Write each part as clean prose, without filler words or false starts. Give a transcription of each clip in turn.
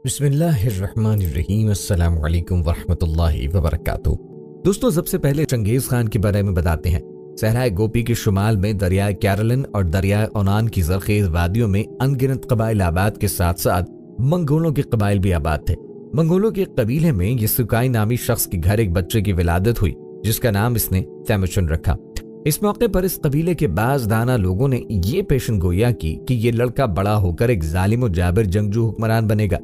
बिस्मिल्लाहिर्रहमानिर्रहीम। अस्सलामु अलैकुम वरहमतुल्लाहि वबरकातुहू। दोस्तों, सबसे पहले चंगेज़ खान के बारे में बताते हैं। सहराए गोपी के शुमाल में दरियाए कैरोलिन और दरियाए ओनान की ज़रख़ेज़ वादियों में अनगिनत कबाइल आबाद के साथ साथ मंगोलों के कबाइल भी आबाद थे। मंगोलों के कबीले में यसुकाई नामी शख्स के घर एक बच्चे की विलादत हुई, जिसका नाम इसने तैमुचन रखा। इस मौके पर इस कबीले के बाज दाना लोगों ने ये पेशन गोया की कि ये लड़का बड़ा होकर एक जालिम और जाबिर जंगजू हुक्मरान बनेगा।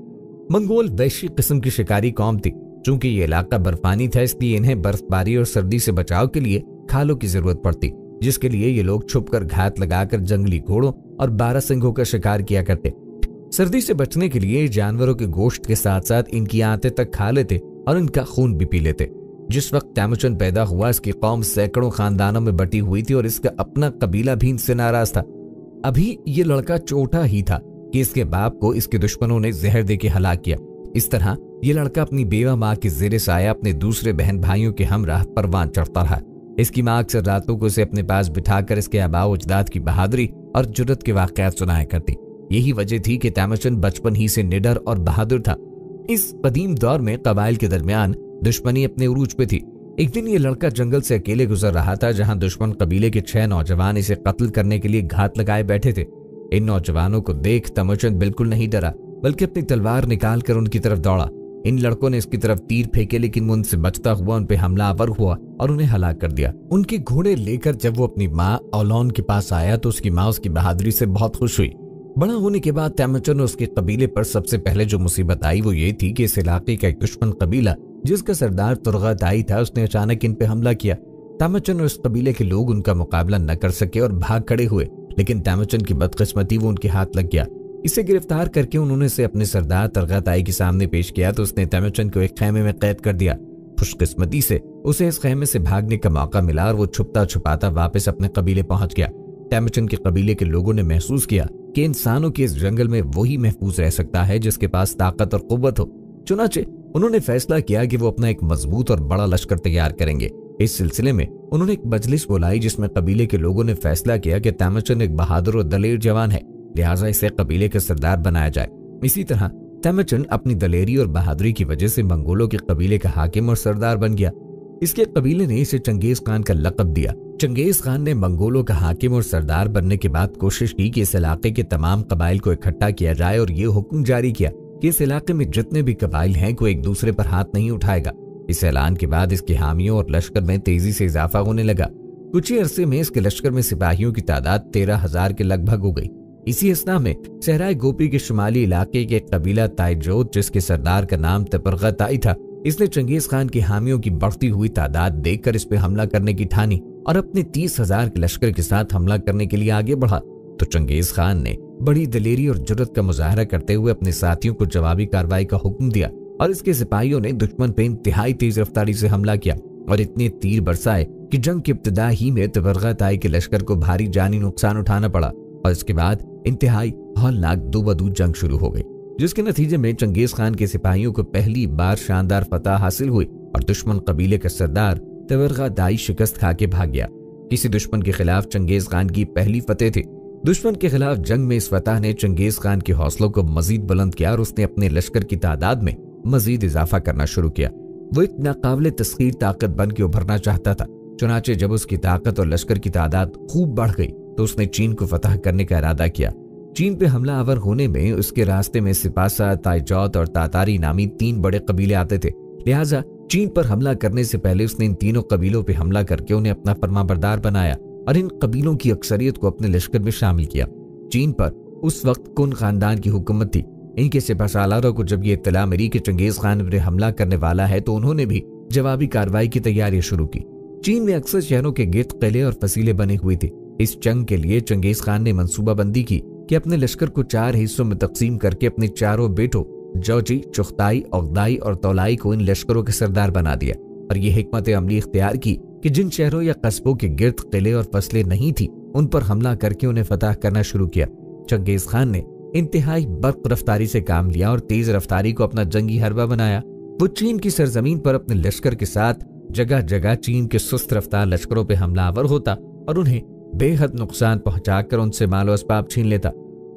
मंगोल वैश्य किस्म की शिकारी कौम थी। चूंकि ये इलाका बर्फानी था, इसलिए इन्हें बर्फबारी और सर्दी से बचाव के लिए खालों की जरूरत पड़ती, जिसके लिए ये लोग छुपकर घात लगाकर जंगली घोड़ों और बारहसिंघों का शिकार किया करते। सर्दी से बचने के लिए जानवरों के गोश्त के साथ साथ इनकी आंतें तक खा लेते और इनका खून भी पी लेते। जिस वक्त तैमुचन पैदा हुआ, इसकी कौम सैकड़ों खानदानों में बटी हुई थी और इसका अपना कबीला भी इनसे नाराज था। अभी ये लड़का छोटा ही था कि इसके बाप को इसके दुश्मनों ने जहर देके हलाक किया। इस तरह ये लड़का अपनी बेवा माँ के जेरे साया अपने दूसरे बहन भाइयों के हमराह परवान चढ़ता रहा। इसकी माँ अक्सर रातों को इसे अपने पास बिठाकर इसके आबा अजदाद की बहादुरी और जुर्रत के वाक़यात सुनाया करती। यही वजह थी कि तैमुचन बचपन ही से निडर और बहादुर था। इस कदीम दौर में कबाइल के दरमियान दुश्मनी अपने उरूज पे थी। एक दिन ये लड़का जंगल से अकेले गुजर रहा था, जहां दुश्मन कबीले के 6 नौजवान इसे कत्ल करने के लिए घात लगाए बैठे थे। इन नौजवानों को देख तैमुचन बिल्कुल नहीं डरा, बल्कि अपनी तलवार निकालकर उनकी तरफ दौड़ा। इन लड़कों ने इसकी तरफ तीर फेंके, लेकिन वो उनसे बचता हुआ उन पे हमलावर हुआ और उन्हें हलाक कर दिया। उनके घोड़े लेकर जब वो अपनी माँ औलोन के पास आया तो उसकी माँ उसकी बहादुरी से बहुत खुश हुई। बड़ा होने के बाद तैमुचन और उसके कबीले पर सबसे पहले जो मुसीबत आई वो ये थी कि इस इलाके का एक दुश्मन कबीला, जिसका सरदार तुर्गताई था, उसने अचानक इन पे हमला किया। तैमुचन और उस कबीले के लोग उनका मुकाबला न कर सके और भाग खड़े हुए, लेकिन तैमुचन की बदकिस्मती वो उनके हाथ लग गया। इसे गिरफ्तार करके उन्होंने इसे अपने सरदार तुर्गताई के सामने पेश किया तो उसने तैमुचन को एक खेमे में कैद कर दिया। खुशकिस्मती से उसे इस खेमे से भागने का मौका मिला और वो छुपता छुपाता वापस अपने कबीले पहुंच गया। तैमुचन के कबीले के लोगों ने महसूस किया कि इंसानों के इस जंगल में वही महफूज रह सकता है जिसके पास ताकत और कुव्वत हो। चुनाचे उन्होंने फैसला किया कि वो अपना एक मजबूत और बड़ा लश्कर तैयार करेंगे। इस सिलसिले में उन्होंने एक मजलिस बुलाई, जिसमें कबीले के लोगों ने फैसला किया कि तैमुचन एक बहादुर और दलेर जवान है, लिहाजा इसे कबीले का सरदार बनाया जाए। इसी तरह तैमुचन अपनी दलेरी और बहादुरी की वजह से मंगोलों के कबीले का हाकिम और सरदार बन गया। इसके कबीले ने इसे चंगेज खान का लक़ब दिया। चंगेज खान ने मंगोलों का हाकिम और सरदार बनने के बाद कोशिश की कि इस इलाके के तमाम कबाइल को इकट्ठा किया जाए और ये हुक्म जारी किया कि इस इलाके में जितने भी कबाइल हैं कोई एक दूसरे पर हाथ नहीं उठाएगा। इस ऐलान के बाद इसके हामियों और लश्कर में तेजी से इजाफा होने लगा। कुछ ही अरसे में इसके लश्कर में सिपाहियों की तादाद 13,000 के लगभग हो गई। इसी असना में सहराए गोपी के शुमाली इलाके के कबीला ताइजोत, जिसके सरदार का नाम तुर्गताई था, इसने चंगेज खान के हामियों की बढ़ती हुई तादाद देखकर इस पे हमला करने की ठानी और अपने 30,000 के लश्कर के साथ हमला करने के लिए आगे बढ़ा। तो चंगेज खान ने बड़ी दलेरी और जुर्रत का मुजाहरा करते हुए अपने साथियों को जवाबी कार्रवाई का हुक्म दिया और इसके सिपाहियों ने दुश्मन पे इंतहाई तेज रफ्तारी से हमला किया और इतने तीर बरसाए कि जंग की इब्तिदा ही में तुर्गताई के लश्कर को भारी जानी नुकसान उठाना पड़ा और इसके बाद इंतहाई हौलनाक दो-बदू जंग शुरू हो गई, जिसके नतीजे में चंगेज खान के सिपाहियों को पहली बार शानदार फतह हासिल हुई और दुश्मन कबीले का सरदार तुर्गताई शिकस्त खा के भाग गया। किसी दुश्मन के खिलाफ चंगेज खान की पहली फतेह थी। दुश्मन के खिलाफ जंग में इस फतह ने चंगेज खान के हौसलों को मजीद बुलंद किया और उसने अपने लश्कर की तादाद में मजीद इजाफा करना शुरू किया। वो एक नाकाबिले तस्खीर ताकत बन के उभरना चाहता था। चुनाचे जब उसकी ताकत और लश्कर की तादाद खूब बढ़ गई तो उसने चीन को फतह करने का इरादा किया। चीन पे हमला आवर होने में उसके रास्ते में सिपासा, ताइजौत और तातारी नामी 3 बड़े कबीले आते थे। लिहाजा चीन पर हमला करने से पहले उसने इन तीनों कबीलों पे हमला करके उन्हें अपना फरमाबरदार बनाया और इन कबीलों की अक्सरियत को अपने लश्कर में शामिल किया। चीन पर उस वक्त कुन खानदान की हुकूमत थी। इनके सिपहसालारों को जब ये इत्तला मिली कि चंगेज खान पर हमला करने वाला है तो उन्होंने भी जवाबी कार्रवाई की तैयारियां शुरू की। चीन में अक्सर शहरों के गिर्द किले और फसीले बने हुए थे। इस जंग के लिए चंगेज खान ने मंसूबाबंदी की कि अपने लश्कर को 4 हिस्सों में तकसीम करके अपने चारों बेटों जोजी, चुगताई, ओगदाई और तौलाई को इन लश्करों के सरदार बना दिया और ये हिकमत अमली इख्तियार की कि जिन शहरों या कस्बों के गिर्द किले और फसलें नहीं थी उन पर हमला करके उन्हें फतह करना शुरू किया। चंगेज खान ने इंतहाई बर्क रफ्तारी से काम लिया और तेज रफ्तारी को अपना जंगी हरबा बनाया। वो चीन की सरजमीन पर अपने लश्कर के साथ जगह जगह चीन के सुस्त रफ्तार लश्करों पर हमलावर होता और उन्हें बेहद नुकसान पहुंचाकर उनसे मालो असबाब छीन लेता।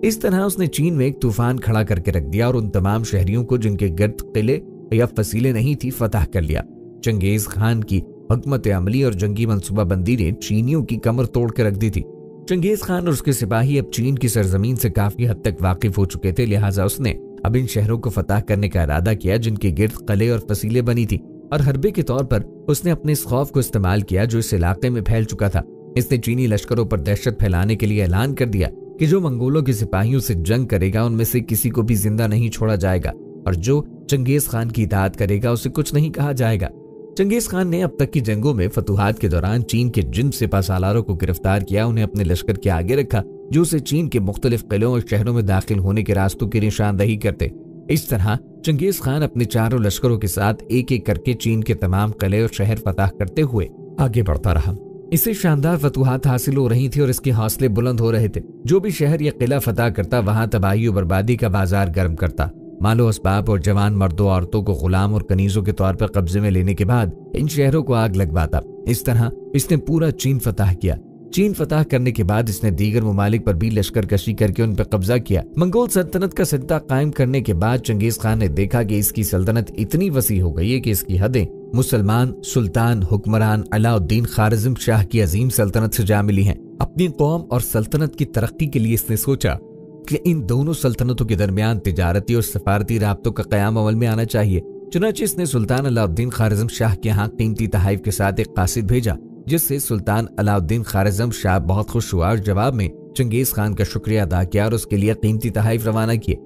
इस तरह उसने चीन में एक तूफान खड़ा करके रख दिया और उन तमाम शहरियों को जिनके गिर्द किले या फसीलें नहीं थी फतह कर लिया। चंगेज खान की हुकमत अमली और जंगी मंसूबाबंदी ने चीनियों की कमर तोड़ के रख दी थी। चंगेज खान और उसके सिपाही अब चीन की सरजमीन से काफी हद तक वाकिफ हो चुके थे, लिहाजा उसने अब इन शहरों को फतह करने का इरादा किया जिनके गिर्द किले और फसीलें बनी थी, और हरबे के तौर पर उसने अपने इस खौफ को इस्तेमाल किया जो इस इलाके में फैल चुका था। इसने चीनी लश्करों पर दहशत फैलाने के लिए ऐलान कर दिया कि जो मंगोलों के सिपाहियों से जंग करेगा उनमें से किसी को भी जिंदा नहीं छोड़ा जाएगा, और जो चंगेज खान की इताअत करेगा उसे कुछ नहीं कहा जाएगा। चंगेज खान ने अब तक की जंगों में फतूहात के दौरान चीन के जिन सिपा सालारों को गिरफ्तार किया, उन्हें अपने लश्कर के आगे रखा जो उसे चीन के मुख्तलिफ किलों और शहरों में दाखिल होने के रास्तों की निशानदही करते। इस तरह चंगेज खान अपने चारों लश्करों के साथ एक एक करके चीन के तमाम किले और शहर फतह करते हुए आगे बढ़ता रहा। इससे शानदार फतूहात हासिल हो रही थी और इसके हौसले बुलंद हो रहे थे। जो भी शहर या किला फतह करता वहां तबाही और बर्बादी का बाजार गर्म करता, मालो असबाब और जवान मर्दों औरतों को गुलाम और कनीजों के तौर पर कब्जे में लेने के बाद इन शहरों को आग लगवाता। इस तरह इसने पूरा चीन फतह किया। चीन फतह करने के बाद इसने दीगर ममालिक पर भी लश्कर कशी करके उन पर कब्जा किया। मंगोल सल्तनत का सिलसिला कायम करने के बाद चंगेज खान ने देखा कि इसकी सल्तनत इतनी वसी हो गई है कि इसकी हदें मुसलमान सुल्तान हुक्मरान अलाउद्दीन खारिज़म शाह की अजीम सल्तनत से जा मिली हैं। अपनी कौम और सल्तनत की तरक्की के लिए इसने सोचा कि इन दोनों सल्तनतों के दरमियान तिजारती और सफारती राब्तों का क़याम अमल में आना चाहिए। चुनांचे इसने सुल्तान अलाउद्दीन खारिज़म शाह के यहाँ कीमती तहाइफ के साथ एक कासिद भेजा, जिससे सुल्तान अलाउद्दीन खारिज़म शाह बहुत खुश हुआ और जवाब में चंगेज खान का शुक्रिया अदा किया और उसके लिए कीमती तहाइफ रवाना किए।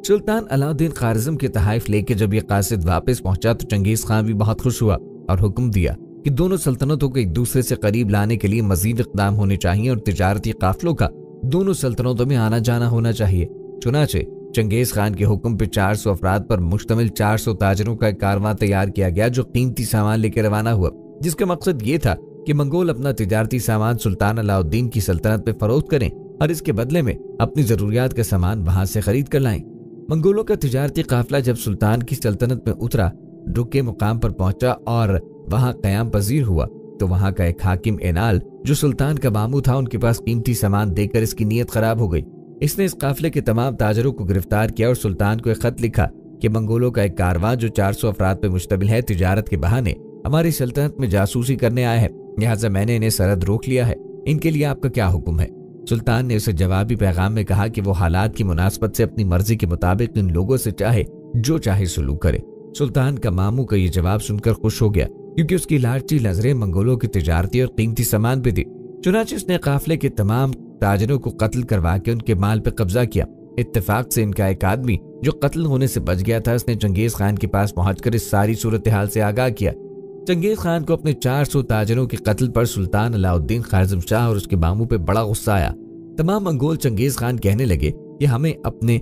सुल्तान अलाउद्दीन खारिज़म के तहाइफ लेके जब ये कासिद वापस पहुंचा तो चंगेज खान भी बहुत खुश हुआ और हुक्म दिया कि दोनों सल्तनतों को एक दूसरे से करीब लाने के लिए मजीद इक़दाम होने चाहिए और तिजारती काफिलों का दोनों सल्तनतों में आना जाना होना चाहिए। चुनांचे चंगेज खान के हुक्म पे 400 अफराद पर मुश्तमिल 400 ताजरों का एक कारवां तैयार किया गया जो कीमती सामान लेकर रवाना हुआ, जिसका मकसद ये था कि मंगोल अपना तिजारती सामान सुल्तान अलाउद्दीन की सल्तनत पे फरोख्त करें और इसके बदले में अपनी जरूरियात का सामान वहां से खरीद कर लाएं। मंगोलों का तिजारती काफिला जब सुल्तान की सल्तनत में उतरा, रुके मुकाम पर पहुंचा और वहां कयाम पजीर हुआ, तो वहां का एक हाकिम एनाल जो सुल्तान का मामू था उनके पास कीमती सामान देकर इसकी नीयत खराब हो गई। इसने इस काफिले के तमाम ताजरों को गिरफ्तार किया और सुल्तान को एक खत लिखा कि मंगोलों का एक कारवां जो 400 अफराद पर मुश्तमिल है तिजारत के बहाने हमारी सल्तनत में जासूसी करने आया है, लिहाजा मैंने इन्हें सरहद रोक लिया है, इनके लिए आपका क्या हुक्म है। सुल्तान ने उसे जवाबी पैगाम में कहा कि वो हालात की मुनासबत से अपनी मर्जी के मुताबिक इन लोगों से चाहे जो चाहे सलूक करे। सुल्तान का मामू का ये जवाब सुनकर खुश हो गया क्योंकि उसकी लालची नजरें मंगोलों की तिजारती और कीमती सामान पे थी। चुनांचे उसने काफिले के तमाम ताजरों को कत्ल करवा के उनके माल पे कब्जा किया। इत्तेफाक से इनका एक आदमी जो कत्ल होने से बच गया था, उसने चंगेज खान के पास पहुंचकर इस सारी सूरत हाल से आगाह किया। चंगेज खान को अपने 400 ताजरों के कत्ल पर सुल्तान अलाउद्दीन खारिज़म शाह और उसके मामू पे बड़ा गुस्सा आया। तमाम मंगोल चंगेज खान कहने लगे कि हमें अपने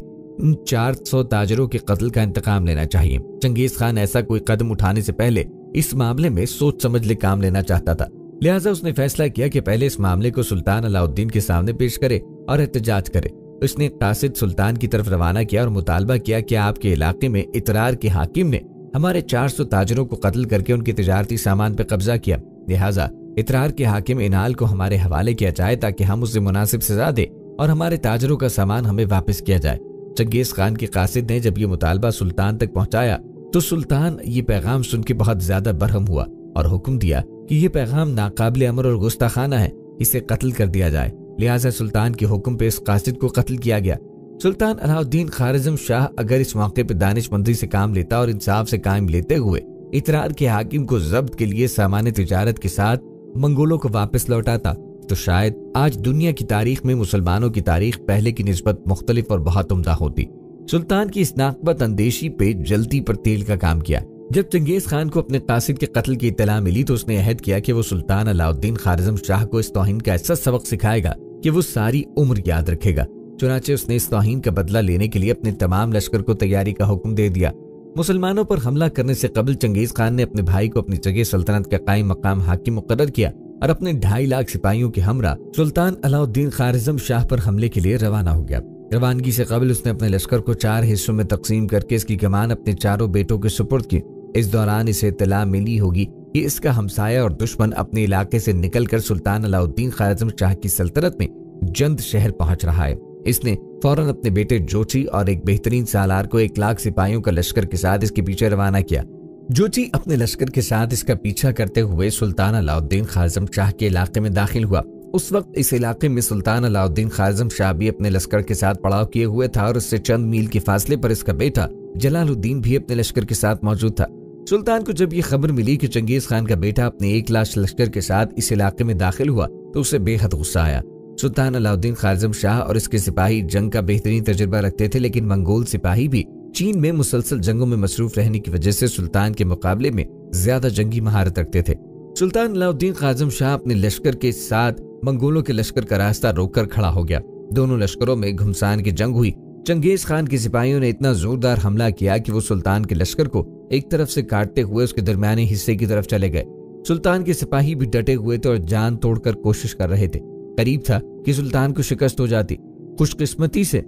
400 ताजरों के कत्ल का इंतकाम लेना चाहिए। चंगेज खान ऐसा कोई कदम उठाने से पहले इस मामले में सोच समझ ले काम लेना चाहता था, लिहाजा उसने फैसला किया कि पहले इस मामले को सुल्तान अलाउद्दीन के सामने पेश करे और एहतजाज करे। उसने कासिद सुल्तान की तरफ रवाना किया और मुतालबा किया कि आपके इलाके में इतरार के हाकिम ने हमारे 400 ताजरों को कत्ल करके उनके तिजारती सामान पर कब्जा किया, लिहाजा इतरार के हाकिम इनाल को हमारे हवाले किया जाए ताकि हम उसे मुनासिब सजा दे और हमारे ताजरों का सामान हमें वापस किया जाए। चंगेज खान के कासिद ने जब ये मुतालबा सुल्तान तक पहुंचाया तो सुल्तान ये पैगाम सुन के बहुत ज्यादा बरहम हुआ और हुक्म दिया कि ये पैगाम नाकाबिले अमर और गुस्ताखाना है, इसे कत्ल कर दिया जाए। लिहाजा सुल्तान के हुक्म पे इस कासिद को कत्ल किया गया। सुल्तान अलाउद्दीन खारिज़म शाह अगर इस मौके पर दानिशमंदी से काम लेता और इंसाफ से कायम लेते हुए इतरार के हाकिम को जब्त के लिए सामान्य तिजारत के साथ मंगोलों को वापस लौटाता तो शायद आज दुनिया की तारीख में मुसलमानों की तारीख पहले की निस्बत मुख्तलिफ और बहुत उम्दा होती। सुल्तान की इस नाकबत अंदेशी पे जल्दी पर तेल का काम किया। जब चंगेज खान को अपने कासिद के कत्ल की इत्तला मिली तो उसने अहद किया कि वो सुल्तान अलाउद्दीन खारिज़म शाह को इस तौहीन का ऐसा सबक सिखाएगा कि वो सारी उम्र याद रखेगा। चुनांचे उसने इस तौहीन का बदला लेने के लिए अपने तमाम लश्कर को तैयारी का हुक्म दे दिया। मुसलमानों पर हमला करने से कबल चंगेज खान ने अपने भाई को अपनी जगह सल्तनत का कायम मकाम हाकिम मुकर्रर किया और अपने 2.5 लाख सिपाहियों के हमरा सुल्तान अलाउद्दीन खारिज़म शाह पर हमले के लिए रवाना हो गया। रवानगी से कबल उसने अपने लश्कर को 4 हिस्सों में तकसीम करके इसकी कमान अपने चारों बेटों के सुपुर्द की। इस दौरान इसे इत्तला मिली होगी कि इसका हमसाया और दुश्मन अपने इलाके से निकलकर सुल्तान अलाउद्दीन खारिज़म शाह की सल्तनत में जंद शहर पहुंच रहा है। اس نے فوراً اپنے بیٹے جوچی اور ایک بہترین سالار کو 1,00,000 سپاہیوں کا لشکر کے ساتھ اس کے پیچھے روانہ کیا۔ جوچی اپنے لشکر کے ساتھ اس کا پیچھا کرتے ہوئے سلطان علاء الدین خارزم شاہ کے علاقے میں داخل ہوا۔ اس وقت اس علاقے میں سلطان علاء الدین خارزم شاہ بھی اپنے لشکر کے ساتھ پڑاؤ کیے ہوئے تھا اور اس سے چند میل کے فاصلے پر اس کا بیٹا جلال الدین بھی اپنے لشکر کے ساتھ موجود تھا۔ سلطان کو جب یہ خبر ملی کہ چنگیز خان کا بیٹا اپنے 1,00,000 لشکر کے ساتھ اس علاقے میں داخل ہوا تو اسے بے حد غصہ آیا۔ سلطان علاء الدین خارزم شاہ اور اس کے سپاہی جنگ کا بہترین تجربہ رکھتے تھے، لیکن منگول سپاہی بھی چین میں مسلسل جنگوں میں مصروف رہنے کی وجہ سے سلطان کے مقابلے میں زیادہ جنگی مہارت رکھتے تھے۔ سلطان علاء الدین خارزم شاہ اپنے لشکر کے ساتھ منگولوں کے لشکر کا راستہ روک کر کھڑا ہو گیا۔ دونوں لشکروں میں گھمسان کی جنگ ہوئی۔ چنگیز خان کے سپاہیوں نے اتنا زوردار حملہ کیا کہ وہ سلطان کے لشکر کو ایک طرف سے کاٹتے ہوئے اس کے درمیانی حصے کی طرف چلے گئے۔ سلطان کے سپاہی بھی ڈٹے ہوئے تھے اور جان توڑ کر کوشش کر رہے تھے۔ قریب تھا کہ سلطان کو شکست ہو جاتی۔ خوش قسمتی سے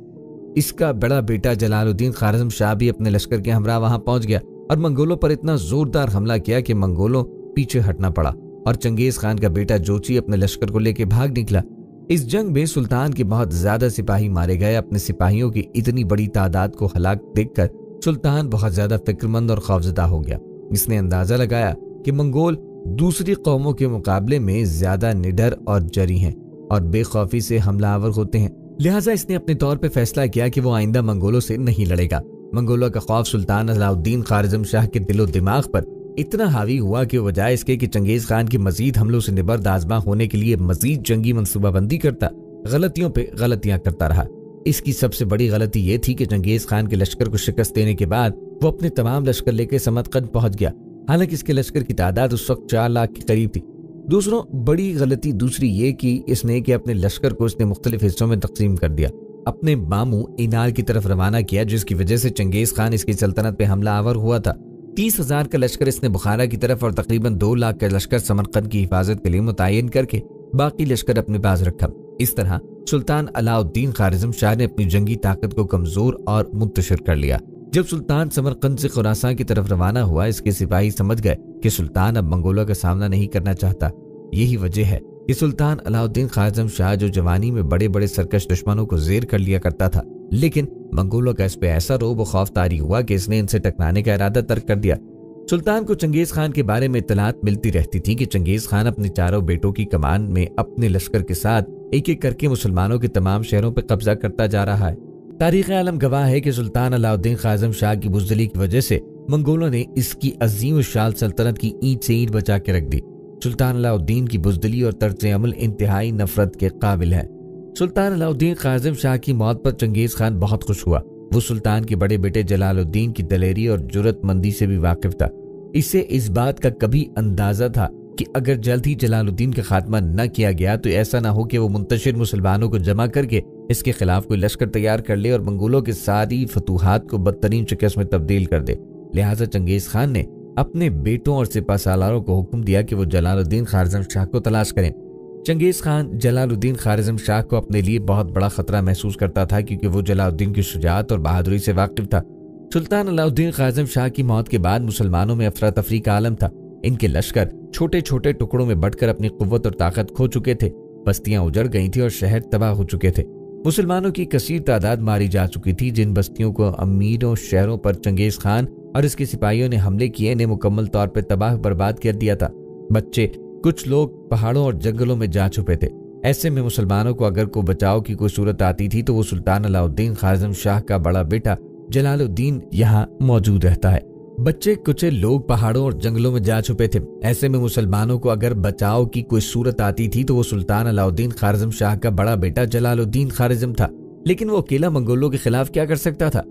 اس کا بڑا بیٹا جلال الدین خارزم شاہ بھی اپنے لشکر کے ہمراہ وہاں پہنچ گیا اور منگولوں پر اتنا زوردار حملہ کیا کہ منگولوں پیچھے ہٹنا پڑا اور چنگیز خان کا بیٹا جوچی اپنے لشکر کو لے کے بھاگ نکلا۔ اس جنگ میں سلطان کے بہت زیادہ سپاہی مارے گئے۔ اپنے سپاہیوں کی اتنی بڑی تعداد کو ہلاک دیکھ کر سلطان بہت زیادہ فکرمند اور خوفزدہ ہو گیا۔ اس نے اندازہ لگایا کہ منگول دوسری قوموں کے مقابلے میں زیادہ نڈر اور جری ہیں اور بے خوفی سے حملہ آور ہوتے ہیں، لہٰذا اس نے اپنے طور پہ فیصلہ کیا کہ وہ آئندہ منگولوں سے نہیں لڑے گا۔ منگولوں کا خوف سلطان علاء الدین خارزم شاہ کے دل و دماغ پر اتنا حاوی ہوا کہ بجائے اس کے کہ چنگیز خان کی مزید حملوں سے نبرد آزما ہونے کے لیے مزید جنگی منصوبہ بندی کرتا، غلطیوں پہ غلطیاں کرتا رہا۔ اس کی سب سے بڑی غلطی یہ تھی کہ چنگیز خان کے لشکر کو شکست دینے کے بعد وہ اپنے تمام لشکر لے کے سمرقند پہنچ گیا، حالانکہ اس کے لشکر کی تعداد اس وقت 4,00,000 کے قریب تھی۔ دوسروں بڑی غلطی دوسری یہ کہ اس نے کہ اپنے لشکر کو اس نے مختلف حصوں میں تقسیم کر دیا، اپنے ماموں اینار کی طرف روانہ کیا، جس کی وجہ سے چنگیز خان اس کی سلطنت پہ حملہ آور ہوا تھا۔ 30,000 کا لشکر اس نے بخارا کی طرف اور تقریباً 2,00,000 کا لشکر سمرقند کی حفاظت کے لیے متعین کر کے باقی لشکر اپنے پاس رکھا۔ اس طرح سلطان علاء الدین خارزم شاہ نے اپنی جنگی طاقت کو کمزور اور منتشر کر لیا۔ جب سلطان سمرقند سے خراسان کی طرف روانہ ہوا، اس کے سپاہی سمجھ گئے کہ سلطان اب منگولوں کا سامنا نہیں کرنا چاہتا۔ یہی وجہ ہے کہ سلطان علاء الدین خارزم شاہ جو جوانی میں بڑے بڑے سرکش دشمنوں کو زیر کر لیا کرتا تھا، لیکن منگولوں کا اس پہ ایسا روب و خوف طاری ہوا کہ اس نے ان سے ٹکرانے کا ارادہ ترک کر دیا۔ سلطان کو چنگیز خان کے بارے میں اطلاعات ملتی رہتی تھی کہ چنگیز خان اپنے چاروں بیٹوں کی کمان میں اپنے لشکر کے ساتھ ایک ایک کر کے مسلمانوں کے تمام شہروں پہ قبضہ کرتا جا رہا ہے۔ تاریخ عالم گواہ ہے کہ سلطان علاء الدین خارزم شاہ کی بزدلی کی وجہ سے منگولوں نے اس کی عظیم الشان سلطنت کی اینٹ سے اینٹ بچا کے رکھ دی۔ سلطان علاء الدین کی بزدلی اور طرز عمل انتہائی نفرت کے قابل ہے۔ سلطان علاء الدین خارزم شاہ کی موت پر چنگیز خان بہت خوش ہوا۔ وہ سلطان کے بڑے بیٹے جلال الدین کی دلیری اور جرأت مندی سے بھی واقف تھا۔ اسے اس بات کا کبھی اندازہ تھا کہ اگر جلد ہی جلال الدین کا خاتمہ نہ کیا گیا تو ایسا نہ ہو کہ وہ منتشر مسلمانوں کو جمع کر کے اس کے خلاف کوئی لشکر تیار کر لے اور منگولوں کے ساری فتوحات کو بدترین شکست میں تبدیل کر دے۔ لہٰذا چنگیز خان نے اپنے بیٹوں اور سپہ سالاروں کو حکم دیا کہ وہ جلال الدین خارزم شاہ کو تلاش کریں۔ چنگیز خان جلال الدین خارزم شاہ کو اپنے لیے بہت بڑا خطرہ محسوس کرتا تھا، کیونکہ وہ جلال الدین کی شجاعت اور بہادری سے واقف تھا۔ سلطان علاء الدین خارزم شاہ کی موت کے بعد مسلمانوں میں افراتفری کا عالم تھا۔ ان کے لشکر چھوٹے چھوٹے ٹکڑوں میں بٹ کر اپنی قوت اور طاقت کھو چکے تھے، بستیاں اجڑ گئی تھیں اور شہر تباہ ہو چکے تھے۔ مسلمانوں کی کثیر تعداد ماری جا چکی تھی۔ جن بستیوں کو امیروں شہروں پر چنگیز خان اور اس کے سپاہیوں نے حملے کیے نے مکمل طور پر تباہ برباد کر دیا تھا۔ بچے کچھ لوگ پہاڑوں اور جنگلوں میں جا چھپے تھے۔ ایسے میں مسلمانوں کو اگر کوئی بچاؤ کی کوئی صورت آتی تھی تو وہ سلطان علاء الدین خارزم شاہ کا بڑا بیٹا جلال الدین یہاں موجود رہتا ہے۔ بچے کچھ لوگ پہاڑوں اور جنگلوں میں جا چھپے تھے۔ ایسے میں مسلمانوں کو اگر بچاؤ کی کوئی صورت آتی تھی تو وہ سلطان علاء الدین خارزم شاہ کا بڑا بیٹا جلال الدین خارزم تھا، لیکن وہ اکیلا منگولوں کے خلاف کیا کر سکتا تھا؟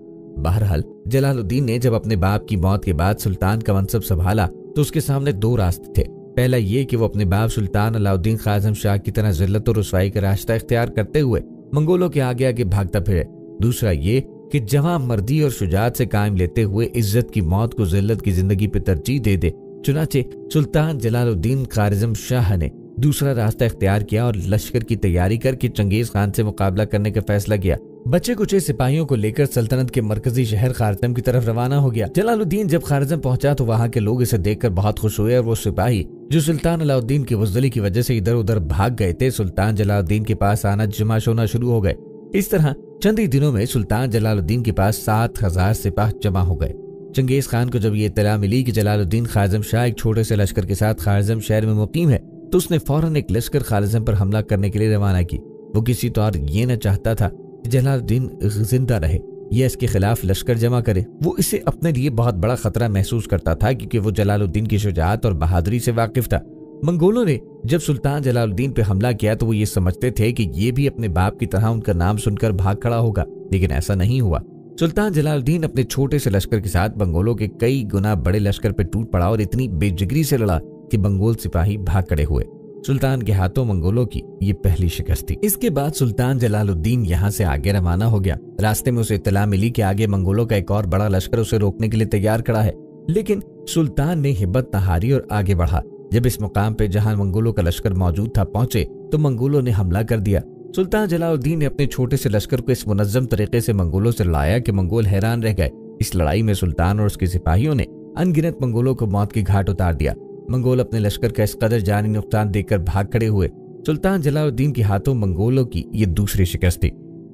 بہرحال جلال الدین نے جب اپنے باپ کی موت کے بعد سلطان کا منصب سنبھالا تو اس کے سامنے دو راستے تھے۔ پہلا یہ کہ وہ اپنے باپ سلطان علاء الدین خارزم شاہ کی طرح ذلت و رسوائی کا راستہ اختیار کرتے ہوئے منگولوں کے آگے آگے بھاگتا پھرے۔ دوسرا یہ کہ جوان مردی اور شجاعت سے قائم لیتے ہوئے عزت کی موت کو ذلت کی زندگی پہ ترجیح دے دے۔ چنانچہ سلطان جلال الدین خارزم شاہ نے دوسرا راستہ اختیار کیا اور لشکر کی تیاری کر کے چنگیز خان سے مقابلہ کرنے کا فیصلہ کیا۔ بچے کچھ سپاہیوں کو لے کر سلطنت کے مرکزی شہر خارزم کی طرف روانہ ہو گیا۔ جلال الدین جب خارزم پہنچا تو وہاں کے لوگ اسے دیکھ کر بہت خوش ہوئے اور وہ سپاہی جو سلطان علاء الدین کی بزدلی کی وجہ سے ادھر ادھر بھاگ گئے تھے، سلطان جلال الدین کے پاس آنا جمع ہونا شروع ہو گئے۔ इस तरह चंद ही दिनों में सुल्तान जलालुद्दीन के पास 7,000 सिपाह जमा हो गए। चंगेज खान को जब ये इत्तला मिली कि जलालुद्दीन खारज़म शाह एक छोटे से लश्कर के साथ खारज़म शहर में मुकीम है, तो उसने फौरन एक लश्कर खारज़म पर हमला करने के लिए रवाना की। वो किसी तौर ये न चाहता था कि जलालुद्दीन जिंदा रहे या इसके खिलाफ लश्कर जमा करे। वो इसे अपने लिए बहुत बड़ा खतरा महसूस करता था, क्योंकि वो जलालुद्दीन की शुजाअत और बहादुरी से वाकिफ था। मंगोलों ने जब सुल्तान जलालुद्दीन पे हमला किया तो वो ये समझते थे कि ये भी अपने बाप की तरह उनका नाम सुनकर भाग खड़ा होगा, लेकिन ऐसा नहीं हुआ। सुल्तान जलालुद्दीन अपने छोटे से लश्कर के साथ मंगोलों के कई गुना बड़े लश्कर पे टूट पड़ा और इतनी बेजिगरी से लड़ा कि मंगोल सिपाही भाग खड़े हुए। सुल्तान के हाथों मंगोलों की ये पहली शिकस्त थी। इसके बाद सुल्तान जलालुद्दीन यहाँ से आगे रवाना हो गया। रास्ते में उसे इत्तला मिली कि आगे मंगोलों का एक और बड़ा लश्कर उसे रोकने के लिए तैयार खड़ा है, लेकिन सुल्तान ने हिम्मत न हारी और आगे बढ़ा। जब इस मुकाम पे जहां मंगोलों का लश्कर मौजूद था पहुंचे तो मंगोलों ने हमला कर दिया। सुल्तान जलालुद्दीन ने अपने छोटे से लश्कर को इस मुनज्जम तरीके से मंगोलों से लड़ाया कि मंगोल हैरान रह गए। इस लड़ाई में सुल्तान और उसके सिपाहियों ने अनगिनत मंगोलों को मौत की घाट उतार दिया। मंगोल अपने लश्कर का इस कदर जानी नुकसान देखकर भाग खड़े हुए। सुल्तान जलालुद्दीन के हाथों मंगोलों की ये दूसरी शिकस्त थी।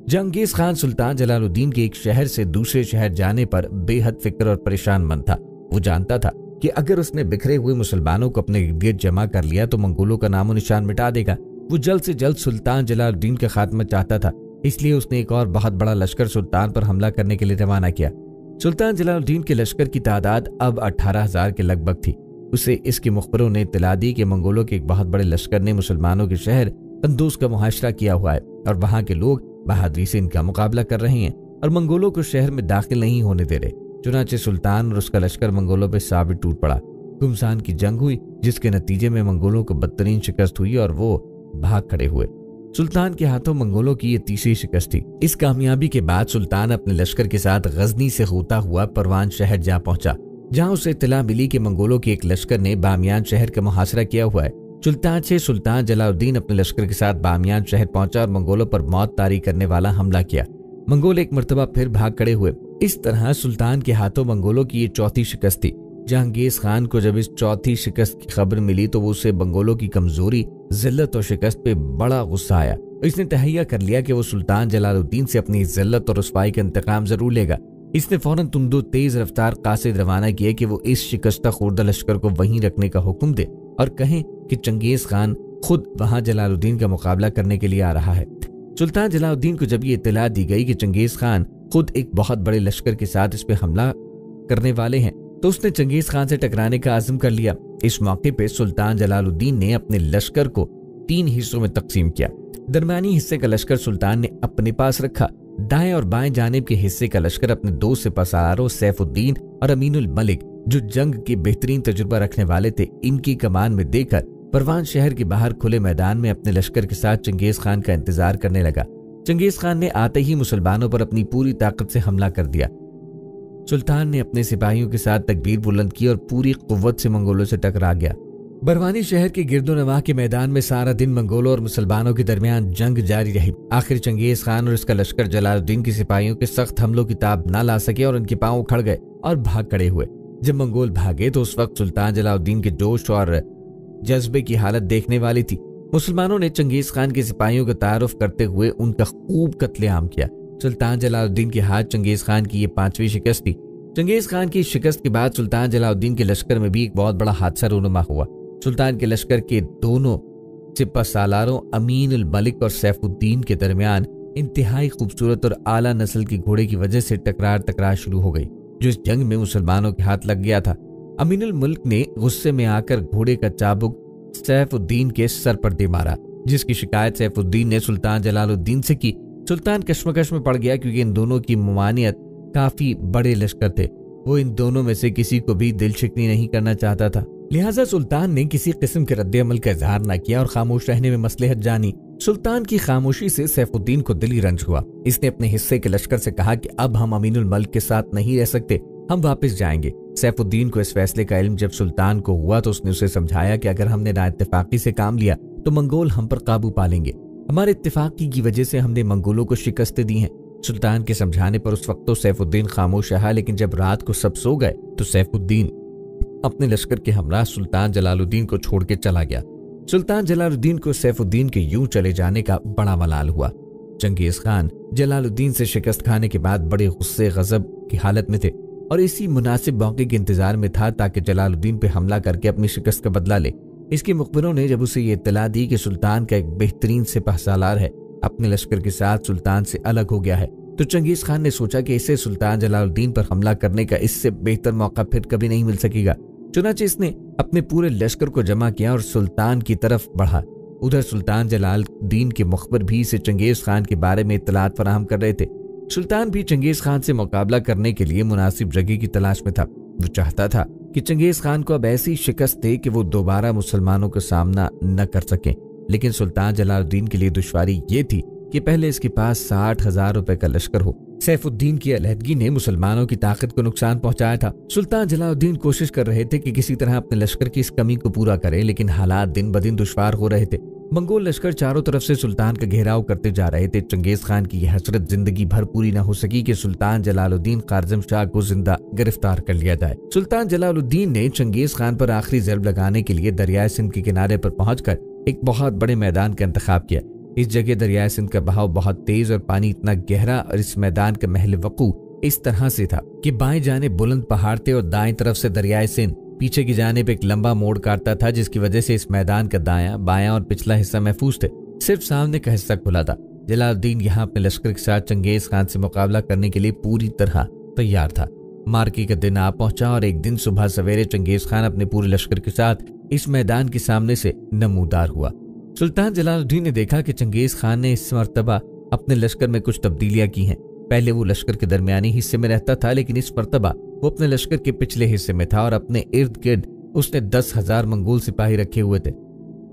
जहांगीर खान सुल्तान जलालुद्दीन के एक शहर से दूसरे शहर जाने पर बेहद फिक्र और परेशान मन था। वो जानता था कि अगर उसने बिखरे हुए मुसलमानों को अपने गिर्द जमा कर लिया तो मंगोलों का नामो निशान मिटा देगा। वो जल्द से जल्द सुल्तान जलालुद्दीन का खात्मा चाहता था, इसलिए उसने एक और बहुत बड़ा लश्कर सुल्तान पर हमला करने के लिए रवाना किया। सुल्तान जलालुद्दीन के लश्कर की तादाद अब 18,000 के लगभग थी। उसे इसके मुखबरों ने इत्तला दी कि मंगोलों के एक बहुत बड़े लश्कर ने मुसलमानों के शहर तंदूस का मुहाशरा किया हुआ है और वहां के लोग बहादुरी से इनका मुकाबला कर रहे हैं और मंगोलों को शहर में दाखिल नहीं होने दे रहे। चुनाचे सुल्तान और उसका लश्कर मंगोलों पर साबित टूट पड़ा। घुमसान की जंग हुई, जिसके नतीजे में मंगोलों को बदतरीन शिकस्त हुई और वो भाग खड़े हुए। सुल्तान के हाथों मंगोलों की ये तीसरी शिकस्त थी। इस कामयाबी के बाद सुल्तान अपने लश्कर के साथ गजनी से होता हुआ परवान शहर जा पहुंचा, जहां उसे इत्तला मिली कि मंगोलों के एक लश्कर ने बामियान शहर का मुहासरा किया हुआ है। सुल्तान जलालुद्दीन अपने लश्कर के साथ बामियान शहर पहुंचा और मंगोलों पर मौत तारी करने वाला हमला किया। मंगोल एक मर्तबा फिर भाग खड़े हुए। इस तरह सुल्तान के हाथों मंगोलों की ये चौथी शिकस्त थी। जहांगीर खान को जब इस चौथी शिकस्त की खबर मिली तो वो उसे मंगोलों की कमजोरी, जिल्लत और शिकस्त पे बड़ा गुस्सा आया। इसने तहैया कर लिया कि वो सुल्तान जलालुद्दीन से अपनी जिल्लत और रुसवाई का इंतकाम जरूर लेगा। इसने फौरन तुंदो तेज रफ्तार कासिद रवाना किए कि वो इस शिकस्ता खुर्दा लश्कर को वहीं रखने का हुक्म दे और कहें कि चंगेज खान खुद वहां जलालुद्दीन का मुकाबला करने के लिए आ रहा है। सुल्तान जलालुद्दीन को जब ये इत्तला दी गई कि चंगेज खान खुद एक बहुत बड़े लश्कर के साथ इस पे हमला करने वाले हैं, तो उसने चंगेज खान से टकराने का आज़म कर लिया। इस मौके पे सुल्तान जलालुद्दीन ने अपने लश्कर को 3 हिस्सों में तकसीम किया। दरमियानी हिस्से का लश्कर सुल्तान ने अपने पास रखा। दाएं और बाएं जानिब के हिस्से का लश्कर अपने 2 सिपहसालारों सैफुद्दीन और अमीनुल मलिक, जो जंग के बेहतरीन तजुर्बा रखने वाले थे, इनकी कमान में देकर परवान शहर के बाहर खुले मैदान में अपने लश्कर के साथ चंगेज खान का इंतजार करने लगा। चंगेज खान ने आते ही मुसलमानों पर अपनी पूरी ताकत से हमला कर दिया। सुल्तान ने अपने सिपाहियों के साथ तकबीर बुलंद की और पूरी कुव्वत से मंगोलों से टकरा गया। बरवानी शहर के गिरदोनवाह के मैदान में सारा दिन मंगोलों और मुसलमानों के दरमियान जंग जारी रही। आखिर चंगेज खान और इसका लश्कर जलालुद्दीन के सिपाहियों के सख्त हमलों की ताब न ला सके और उनके पांव उखड़ गए और भाग खड़े हुए। जब मंगोल भागे तो उस वक्त सुल्तान जलालुद्दीन के जोश और जज्बे की हालत देखने वाली थी। मुसलमानों ने चंगेज खान के सिपाहियों का तारुफ करते हुए उनका खूब कत्लेआम किया। सुल्तान जलालुद्दीन के हाथ चंगेज खान की ये 5वीं शिकस्त थी। चंगेज खान की शिकस्त के बाद सुल्तान जलालुद्दीन के लश्कर में भी एक बहुत बड़ा हादसा रूनुमा हुआ। सुल्तान के लश्कर के दोनों सिपहसालारों अमीन उल मलिक और सैफुद्दीन के दरमियान इंतहाई खूबसूरत और आला नस्ल के घोड़े की वजह से टकरार शुरू हो गई, जो इस जंग में मुसलमानों के हाथ लग गया था। अमीन उल मुल्क ने गुस्से में आकर घोड़े का चाबुक सैफुद्दीन के सर पर दे मारा, जिसकी शिकायत सैफुद्दीन ने सुल्तान जलालुद्दीन से की। सुल्तान कश्मकश में पड़ गया, क्योंकि इन दोनों की मुमानियत काफी बड़े लश्कर थे। वो इन दोनों में से किसी को भी दिल शिकनी नहीं करना चाहता था। लिहाजा सुल्तान ने किसी किस्म के रद्द अमल का इजहार न किया और खामोश रहने में मसलहत जानी। सुल्तान की खामोशी से सैफुद्दीन को दिली रंज हुआ। इसने अपने हिस्से के लश्कर से कहा कि अब हम अमीनुल मल्क के साथ नहीं रह सकते, हम वापस जाएंगे। सैफुद्दीन को इस फैसले का इल्म जब सुल्तान को हुआ तो उसने उसे समझाया कि अगर हमने नाइत्तेफाकी से काम लिया तो मंगोल हम पर काबू पा लेंगे। हमारे इत्तेफाकी की वजह से हमने मंगोलों को शिकस्त दी है। सुल्तान के समझाने पर उस वक्त तो सैफुद्दीन खामोश रहा, लेकिन जब रात को सब सो गए तो सैफुद्दीन अपने लश्कर के हमरा सुल्तान जलालुद्दीन को छोड़ के चला गया। सुल्तान जलालुद्दीन को सैफुद्दीन के यूं चले जाने का बड़ा मलाल हुआ। चंगेज खान जलालुद्दीन से शिकस्त खाने के बाद बड़े गुस्से गजब की हालत में थे और इसी मुनासिब मौके के इंतजार में था ताकि जलालुद्दीन पे हमला करके अपनी शिकस्त का बदला ले। इसके मुखबिरों ने जब उसे ये इत्तला दी कि सुल्तान का एक बेहतरीन सिपह सालार है अपने लश्कर के साथ सुल्तान से अलग हो गया है, तो चंगेज खान ने सोचा कि इसे सुल्तान जलालुद्दीन पर हमला करने का इससे बेहतर मौका फिर कभी नहीं मिल सकेगा। चुनांचे इसने अपने पूरे लश्कर को जमा किया और सुल्तान की तरफ बढ़ा। उधर सुल्तान जलालुद्दीन के मुखबिर भी इसे चंगेज खान के बारे में इत्तलात फराहम कर रहे थे। सुल्तान भी चंगेज खान से मुकाबला करने के लिए मुनासिब जगह की तलाश में था। वो चाहता था कि चंगेज खान को अब ऐसी शिकस्त दे कि वो दोबारा मुसलमानों का सामना न कर सके। लेकिन सुल्तान जलालुद्दीन के लिए दुश्वारी ये थी कि पहले इसके पास 60,000 रुपए का लश्कर हो। सैफुद्दीन की अलहदगी ने मुसलमानों की ताकत को नुकसान पहुंचाया था। सुल्तान जलालुद्दीन कोशिश कर रहे थे कि किसी तरह अपने लश्कर की इस कमी को पूरा करें, लेकिन हालात दिन ब दिन दुश्वार हो रहे थे। मंगोल लश्कर चारों तरफ से सुल्तान का घेराव करते जा रहे थे। चंगेज खान की यह हसरत जिंदगी भर पूरी न हो सकी कि सुल्तान जलालुद्दीन खारजम शाह को जिंदा गिरफ्तार कर लिया जाए। सुल्तान जलालुद्दीन ने चंगेज खान पर आखिरी ज़रब लगाने के लिए दरियाए सिंध के किनारे पर पहुंचकर एक बहुत बड़े मैदान का इंतखाब किया। इस जगह दरियाए सिंध का बहाव बहुत तेज और पानी इतना गहरा और इस मैदान का महल वकू इस तरह से था कि बाएं जाने बुलंद पहाड़ थे और दाएं तरफ से दरियाए सिंध पीछे की जानिब एक लंबा मोड़ काटता था, जिसकी वजह से इस मैदान का दायां बायां और पिछला हिस्सा महफूज थे। सिर्फ सामने का हिस्सा खुला था। जलालुद्दीन यहाँ अपने लश्कर के साथ चंगेज खान से मुकाबला करने के लिए पूरी तरह तैयार था। मार्के का दिन आ पहुंचा और एक दिन सुबह सवेरे चंगेज खान अपने पूरे लश्कर के साथ इस मैदान के सामने से नमूदार हुआ। सुल्तान जलालुद्दीन ने देखा कि चंगेज खान ने इस मर्तबा अपने लश्कर में कुछ तब्दीलियां की हैं। पहले वो लश्कर के दरमियानी हिस्से में रहता था, लेकिन इस मर्तबा वो अपने लश्कर के पिछले हिस्से में था और अपने इर्द गिर्द उसने 10,000 मंगोल सिपाही रखे हुए थे।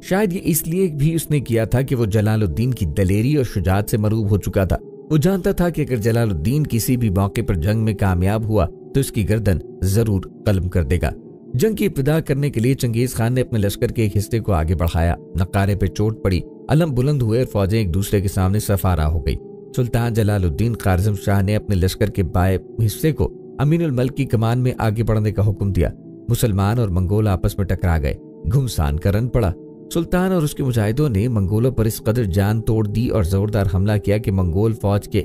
शायद ये इसलिए भी उसने किया था कि वो जलालुद्दीन की दलेरी और शुजात से मरूब हो चुका था। वो जानता था कि अगर जलालुद्दीन किसी भी मौके पर जंग में कामयाब हुआ तो इसकी गर्दन जरूर कलम कर देगा। जंग की इब्तिदा करने के लिए चंगेज खान ने अपने लश्कर के एक हिस्से को आगे बढ़ाया। नकारे पे चोट पड़ी, अलम बुलंद हुए और फौजें एक दूसरे के सामने सफारा हो गई। सुल्तान जलालुद्दीन खारजम शाह ने अपने लश्कर के बाएं हिस्से को अमीनुल मल्क की कमान में आगे बढ़ने का हुक्म दिया। मुसलमान और मंगोल आपस में टकरा गए। घुमसान का रन पड़ा। सुल्तान और उसके मुजाहिदों ने मंगोलों पर इस कदर जान तोड़ दी और जोरदार हमला किया कि मंगोल फौज के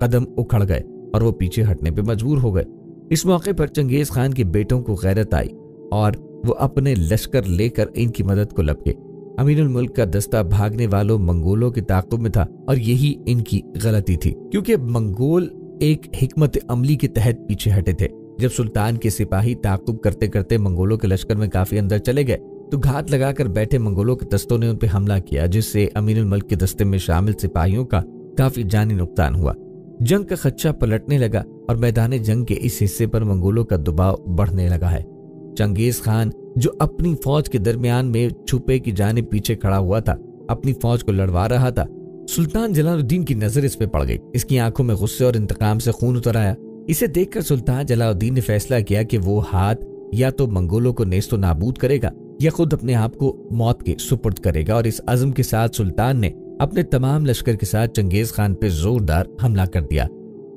कदम उखड़ गए और वो पीछे हटने पे मजबूर हो गए। इस मौके पर चंगेज खान के बेटों को गैरत आई और वो अपने लश्कर लेकर इनकी मदद को लपके। अमीनुल मुल्क का दस्ता भागने वालों मंगोलों के ताक़ुब में था और यही इनकी गलती थी, क्योंकि मंगोल एक हिकमत अमली के तहत पीछे हटे थे। जब सुल्तान के सिपाही ताक़ुब करते करते मंगोलों के लश्कर में काफी अंदर चले गए तो घात लगाकर बैठे मंगोलों के दस्तों ने उन पर हमला किया, जिससे अमीनुल मुल्क के दस्ते में शामिल सिपाहियों का काफी जानी नुकसान हुआ। जंग का खदशा पलटने लगा और मैदान जंग के इस हिस्से पर मंगोलों का दबाव बढ़ने लगा है। चंगेज खान जो अपनी फौज के दरमियान में छुपे की जानिब पीछे खड़ा हुआ था, अपनी फौज को लड़वा रहा था। सुल्तान जलालुद्दीन की नजर इस पे पड़ गई। इसकी आंखों में गुस्से और इंतकाम से खून उतर आया। इसे देखकर सुल्तान जलालुद्दीन ने फैसला किया कि वो हाथ या तो मंगोलों को नेस्तो नाबूद करेगा या खुद अपने आप को मौत के सुपुर्द करेगा। और इस अज़्म के साथ सुल्तान ने अपने तमाम लश्कर के साथ चंगेज खान पे जोरदार हमला कर दिया।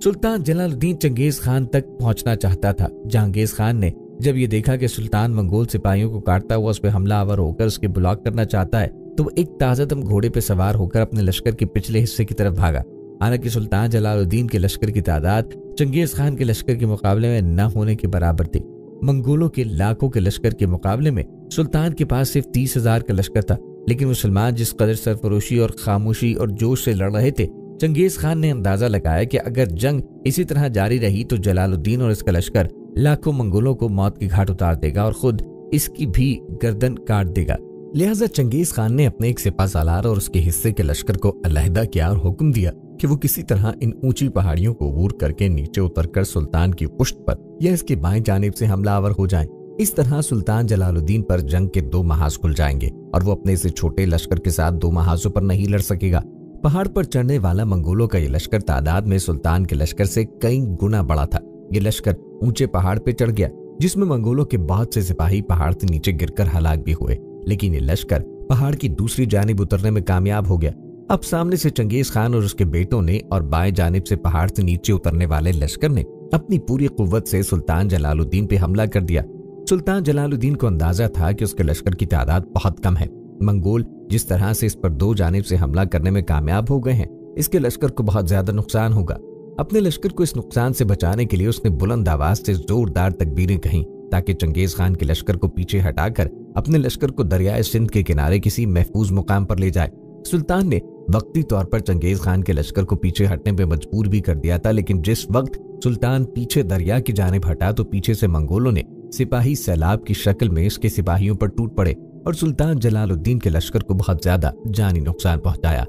सुल्तान जलालुद्दीन चंगेज खान तक पहुंचना चाहता था। चंगेज खान ने जब ये देखा कि सुल्तान मंगोल सिपाहियों को काटता हुआ उस पर हमलावर होकर उसके ब्लॉक करना चाहता है, तो वो एक ताज़ादम घोड़े पे सवार होकर अपने लश्कर के पिछले हिस्से की तरफ भागा। हालांकि सुल्तान जलालुद्दीन के लश्कर की तादाद चंगेज खान के लश्कर के मुकाबले में न होने के बराबर थी। मंगोलों के लाखों के लश्कर के मुकाबले में सुल्तान के पास सिर्फ 30,000 का लश्कर था। लेकिन मुसलमान जिस कदर सरफरोशी और खामोशी और जोश से लड़ रहे थे, चंगेज खान ने अंदाजा लगाया कि अगर जंग इसी तरह जारी रही तो जलालुद्दीन और इसका लश्कर लाखों मंगोलों को मौत की घाट उतार देगा और खुद इसकी भी गर्दन काट देगा। लिहाजा चंगेज खान ने अपने एक सिपा सालार और उसके हिस्से के लश्कर को अलहदा किया और हुक्म दिया कि वो किसी तरह इन ऊंची पहाड़ियों को अबूर करके नीचे उतरकर सुल्तान की पुश्त पर या इसके बाएं जानिब से हमलावर हो जाएं। इस तरह सुल्तान जलालुद्दीन पर जंग के 2 महाज खुल जाएंगे और वो अपने से छोटे लश्कर के साथ 2 महाजों पर नहीं लड़ सकेगा। पहाड़ पर चढ़ने वाला मंगोलों का ये लश्कर तादाद में सुल्तान के लश्कर से कई गुना बड़ा था। ये लश्कर ऊंचे पहाड़ पे चढ़ गया, जिसमें मंगोलों के बहुत से सिपाही पहाड़ से नीचे गिरकर हलाक भी हुए। लेकिन ये लश्कर पहाड़ की दूसरी जानिब उतरने में कामयाब हो गया। अब सामने से चंगेज खान और उसके बेटों ने और बाएं जानिब से पहाड़ से नीचे उतरने वाले लश्कर ने अपनी पूरी कुव्वत से सुल्तान जलालुद्दीन पे हमला कर दिया। सुल्तान जलालुद्दीन को अंदाजा था कि उसके लश्कर की तादाद बहुत कम है। मंगोल जिस तरह से इस पर 2 जानिब से हमला करने में कामयाब हो गए हैं, اس के लश्कर को बहुत ज्यादा नुकसान होगा। अपने लश्कर को इस नुकसान से बचाने के लिए उसने बुलंद आवाज से जोरदार तकबीरें कहीं ताकि चंगेज खान के लश्कर को पीछे हटाकर अपने लश्कर को दरियाए सिंध के किनारे किसी महफूज मुकाम पर ले जाए। सुल्तान ने वक्ती तौर पर चंगेज खान के लश्कर को पीछे हटने पर मजबूर भी कर दिया था, लेकिन जिस वक्त सुल्तान पीछे दरिया की जानिब हटा तो पीछे से मंगोलों ने सिपाही सैलाब की शक्ल में इसके सिपाहियों पर टूट पड़े और सुल्तान जलालुद्दीन के लश्कर को बहुत ज्यादा जानी नुकसान पहुंचाया।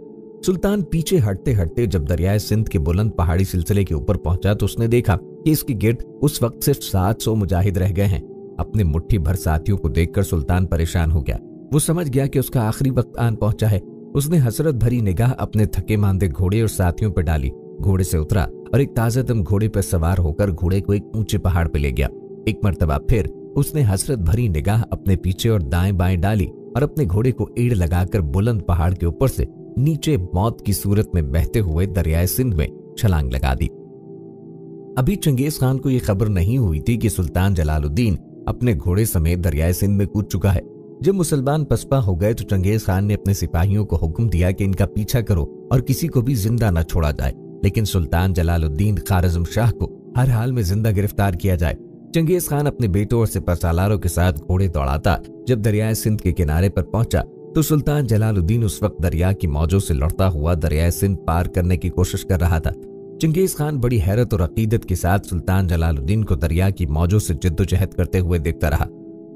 सुल्तान पीछे हटते हटते जब दरियाए सिंध के बुलंद पहाड़ी सिलसिले के ऊपर पहुंचा तो उसने देखा कि इसके गिर्द उस वक्त सिर्फ 700 मुजाहिद रह गए हैं। अपने मुट्ठी भर साथियों को देखकर सुल्तान परेशान हो गया। वो समझ गया कि उसका आखिरी वक्त आन पहुंचा है। उसने हसरत भरी निगाह अपने थके मांदे घोड़े और साथियों पर डाली, घोड़े से उतरा और एक ताज़ादम घोड़े पर सवार होकर घोड़े को एक ऊंचे पहाड़ पर ले गया। एक मर्तबा फिर उसने हसरत भरी निगाह अपने पीछे और दाएं बाएं डाली और अपने घोड़े को एड़ लगाकर बुलंद पहाड़ के ऊपर से नीचे मौत की सूरत में बहते हुए दरियाए सिंध में छलांग लगा दी। अभी चंगेज खान को यह खबर नहीं हुई थी कि सुल्तान जलालुद्दीन अपने घोड़े समेत दरियाए सिंध में कूद चुका है। जब मुसलमान पसपा हो गए तो चंगेज खान ने अपने सिपाहियों को हुक्म दिया कि इनका पीछा करो और किसी को भी जिंदा न छोड़ा जाए, लेकिन सुल्तान जलालुद्दीन खारज़म शाह को हर हाल में जिंदा गिरफ्तार किया जाए। चंगेज खान अपने बेटों और सिपहसालारों के साथ घोड़े दौड़ाता जब दरियाए सिंध के किनारे पर पहुंचा तो सुल्तान जलालुद्दीन उस वक्त दरिया की मौजों से लड़ता हुआ दरियाए सिंध पार करने की कोशिश कर रहा था। चंगेज खान बड़ी हैरत और अकीदत के साथ सुल्तान जलालुद्दीन को दरिया की मौजों से जिद्दोजहद करते हुए देखता रहा।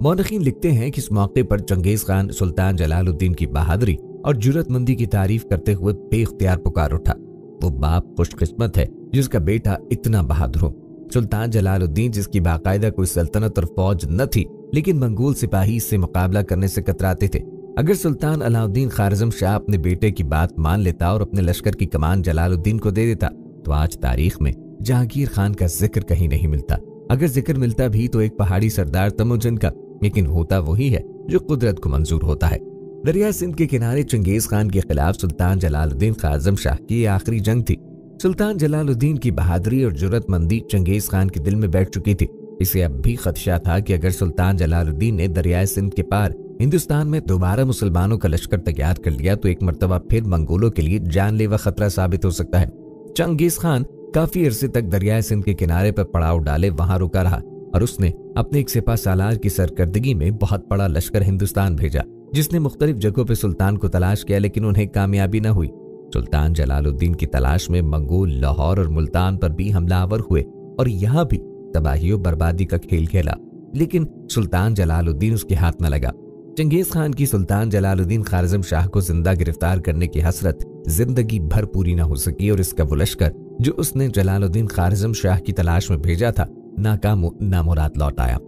मौरखीन लिखते हैं कि इस मौके पर चंगेज खान सुल्तान जलालुद्दीन की बहादुरी और जुर्रतमंदी की तारीफ करते हुए बेख्तियार पुकार उठा। वो बाप खुशकिस्मत है जिसका बेटा इतना बहादुर हो। सुल्तान जलालुद्दीन जिसकी बाकायदा कोई सल्तनत और फौज न थी, लेकिन मंगोल सिपाही इससे मुकाबला करने से कतराते थे। अगर सुल्तान अलाउद्दीन खारज़म शाह अपने बेटे की बात मान लेता और अपने लश्कर की कमान जलालुद्दीन को दे देता तो आज तारीख में जहांगीर खान का जिक्र कहीं नहीं मिलता। अगर जिक्र मिलता भी तो एक पहाड़ी सरदार तमुजन का, लेकिन होता वही है जो कुदरत को मंजूर होता है। दरिया सिंध के किनारे चंगेज खान के खिलाफ सुल्तान जलालुद्दीन खारज़म शाह की आखिरी जंग थी। सुल्तान जलालुद्दीन की बहादुरी और जुर्रतमंदी चंगेज खान के दिल में बैठ चुकी थी। इसे अब भी खदशा था कि अगर सुल्तान जलालुद्दीन ने दरियाए सिंध के पार हिंदुस्तान में दोबारा मुसलमानों का लश्कर तैयार कर लिया तो एक मर्तबा फिर मंगोलों के लिए जानलेवा खतरा साबित हो सकता है। चंगेज खान काफी अरसे तक दरियाए सिंध के किनारे पर पड़ाव डाले वहां रुका रहा और उसने अपने एक सिपह सालार की सरकर्दगी में बहुत बड़ा लश्कर हिंदुस्तान भेजा, जिसने मुख्तलिफ जगहों पर सुल्तान को तलाश किया, लेकिन उन्हें कामयाबी न हुई। सुल्तान जलालुद्दीन की तलाश में मंगोल लाहौर और मुल्तान पर भी हमलावर हुए और यहाँ भी तबाही और बर्बादी का खेल खेला, लेकिन सुल्तान जलालुद्दीन उसके हाथ न लगा। चंगेज खान की सुल्तान जलालुद्दीन खारज़म शाह को जिंदा गिरफ्तार करने की हसरत जिंदगी भर पूरी न हो सकी और इसका वो लश्कर जो उसने जलालुद्दीन खारज़म शाह की तलाश में भेजा था नाकाम नामुराद लौट आया।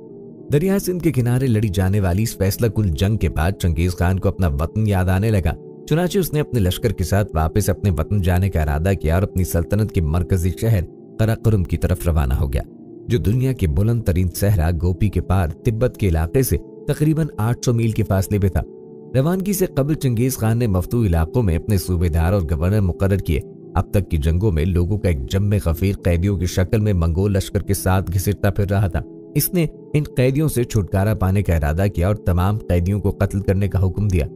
दरिया सिंध के किनारे लड़ी जाने वाली इस फैसला कुल जंग के बाद चंगेज खान को अपना वतन याद आने लगा। चुनाचे उसने अपने लश्कर के साथ वापस अपने वतन जाने का इरादा किया और अपनी सल्तनत के मरकजी शहर कराकुरम की तरफ रवाना हो गया, जो दुनिया के बुलंद तरीन सहरा गोपी के पार तिब्बत के इलाके से तकरीबन 800 मील के फासले पे था। रवानगी से कबल चंगेज खान ने मफ्तू इलाकों में अपने सूबेदार और गवर्नर मुकर्रर किए। अब तक की जंगों में लोगों का एक जम्मे गफीर कैदियों की शक्ल में मंगोल लश्कर के साथ घिसटता फिर रहा था। इसने इन कैदियों से छुटकारा पाने का इरादा किया और तमाम कैदियों को कत्ल करने का हुक्म दिया।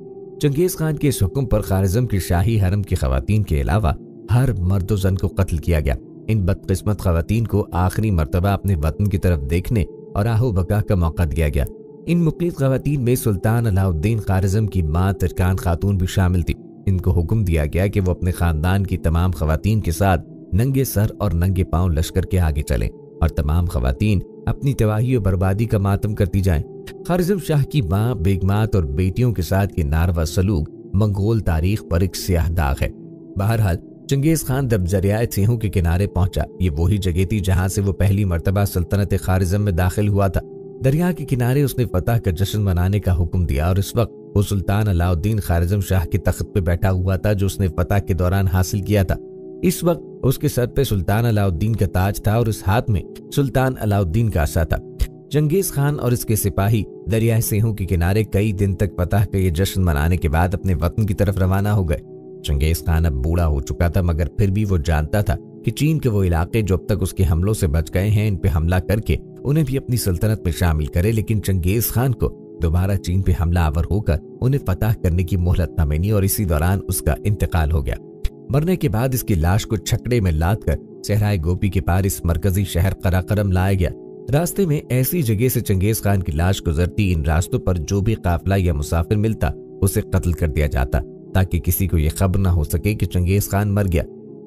चंगेज खान के इस हुक्म पर खारज़म की शाही हरम की खवातीन के अलावा हर मर्द जन को कत्ल किया गया। इन बदकिस्मत खवातीन को आखिरी मर्तबा अपने वतन की तरफ देखने और आहो बका का मौका दिया गया। इन मुक़ीद खवातीन में सुल्तान अलाउद्दीन खारज़म की मां तिरकान खातून भी शामिल थी। इनको हुक्म दिया गया कि वो अपने खानदान की तमाम खवातीन के साथ नंगे सर और नंगे पांव लश्कर के आगे चलें और तमाम खवातीन अपनी तबाही और बर्बादी का मातम करती जाएं। खारज़म शाह की मां, बेगमात और बेटियों के साथ ये नारवा सलूक मंगोल तारीख पर एक स्याह दाग है। बहरहाल चंगेज खान जब दरियाए सिंधु के किनारे पहुंचा, ये वही जगह थी जहां से वो पहली मर्तबा सल्तनत खारज़म में दाखिल हुआ था। दरिया के किनारे उसने फतह का जश्न मनाने का हुक्म दिया और इस वक्त वो सुल्तान अलाउद्दीन खारज़म शाह के तख्त पे बैठा हुआ था जो उसने फतह के दौरान हासिल किया था। इस वक्त उसके सर पे सुल्तान अलाउद्दीन का ताज था और उस हाथ में सुल्तान अलाउद्दीन का असा था। चंगेज खान और इसके सिपाही दरियाए सिंधु के किनारे कई दिन तक फतह का ये जश्न मनाने के बाद अपने वतन की तरफ रवाना हो गए। चंगेज खान अब बूढ़ा हो चुका था, मगर फिर भी वो जानता था कि चीन के वो इलाके जो अब तक उसके हमलों से बच गए हैं, इन पे हमला करके उन्हें भी अपनी सल्तनत में शामिल करे। लेकिन चंगेज खान को दोबारा चीन पे हमला आवर होकर उन्हें फतह करने की मोहलत न मिली और इसी दौरान उसका इंतकाल हो गया। मरने के बाद इसकी लाश को छकड़े में लाद कर सहराए गोपी के पार इस मरकजी शहर कराकरम लाया गया। रास्ते में ऐसी जगह से चंगेज खान की लाश गुजरती, इन रास्तों पर जो भी काफिला या मुसाफिर मिलता उसे कत्ल कर दिया जाता, ताकि किसी को यह खबर न हो सके कि चंगेज खान मर गया।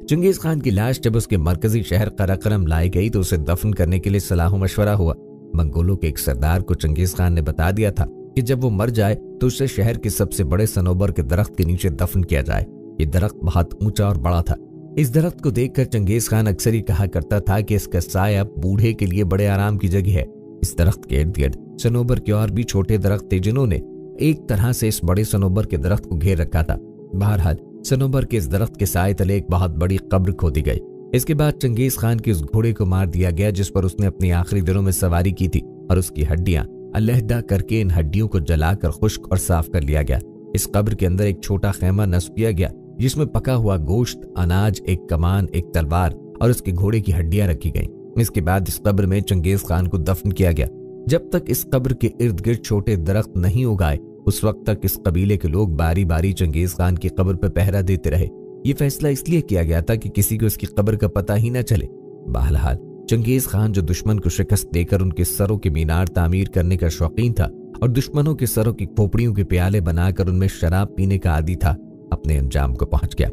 चंगेज खान की लाश जब उसके मरकजी शहर कराकरम लाई गई तो उसे दफन करने के लिए सलाह मशवरा हुआ। मंगोलों के एक सरदार को चंगेज खान ने बता दिया था कि जब वो मर जाए तो उसे शहर के सबसे बड़े सनोबर के दरख्त के नीचे दफन किया जाए। ये दरख्त बहुत ऊंचा और बड़ा था। इस दरख्त को देखकर चंगेज खान अक्सर ही कहा करता था कि इसका साया बूढ़े के लिए बड़े आराम की जगह है। इस दरख्त के इर्द गिर्द सनोबर के और भी छोटे दरख्त थे, जिन्होंने एक तरह से इस बड़े सनोबर के दरख्त को घेर रखा था। बहरहाल सनोबर के इस दरख्त के साए तले एक बहुत बड़ी कब्र खोदी गई। इसके बाद चंगेज खान के उस घोड़े को मार दिया गया जिस पर उसने अपने आखिरी दिनों में सवारी की थी, और उसकी हड्डियां अलहदा करके इन हड्डियों को जलाकर खुश्क और साफ कर लिया गया। इस कब्र के अंदर एक छोटा खेमा नस्ब किया गया जिसमें पका हुआ गोश्त, अनाज, एक कमान, एक तलवार और उसके घोड़े की हड्डियां रखी गईं। इसके बाद इस कब्र में चंगेज खान को दफन किया गया। जब तक इस कब्र के इर्द गिर्द छोटे दरख्त नहीं उगाए उस वक्त तक इस कबीले के लोग बारी बारी चंगेज खान की कब्र पर पहरा देते रहे। ये फैसला इसलिए किया गया था कि किसी को इसकी कब्र का पता ही न चले। बहरहाल चंगेज खान, जो दुश्मन को शिकस्त देकर उनके सरों के मीनार तामीर करने का शौकीन था और दुश्मनों के सरों की खोपड़ियों के प्याले बनाकर उनमें शराब पीने का आदी था, अपने अंजाम को पहुंच गया।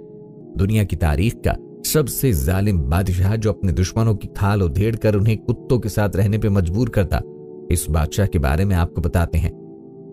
दुनिया की तारीख का सबसे जालिम बादशाह जो अपने दुश्मनों की खाल उधेड़ कर उन्हें कुत्तों के साथ रहने पे मजबूर करता, इस बादशाह के बारे में आपको बताते हैं।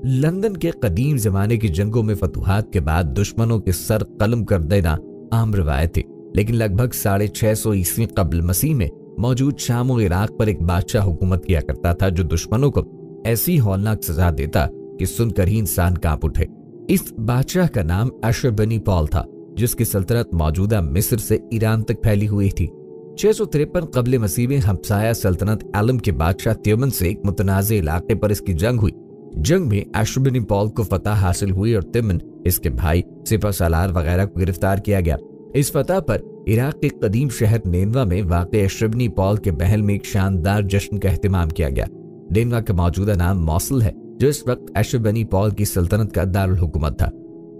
लंदन के कदीम जमाने की जंगों में फतुहात के बाद दुश्मनों के सर कलम कर देना आम रवायत थी, लेकिन लगभग 650 ईस्वी कब्ल मसीह में मौजूद शाम और इराक पर एक बादशाह हुकूमत किया करता था जो दुश्मनों को ऐसी हौलनाक सजा देता कि सुनकर ही इंसान कांप उठे। इस बादशाह का नाम अशरबनीपॉल था, जिसकी सल्तनत मौजूदा मिस्र से ईरान तक फैली हुई थी। 653 कब्ल मसीह में हमसाया सल्तनत आलम के बादशाह त्यूमन से एक मुतनाज़ इलाके पर इसकी जंग हुई। जंग में अशरबनीपॉल को फतह हासिल हुई और त्यूमन, इसके भाई, सिपह सालार वगैरह को गिरफ्तार किया गया। इस फतह पर इराक के कदीम शहर नेनवा में वाक़े अशरबनीपॉल के महल में एक शानदार जश्न का एहतमाम किया गया। नेनवा का मौजूदा नाम मौसल है, जो इस वक्त अशरबनीपॉल की सल्तनत का दारुल हुकूमत था।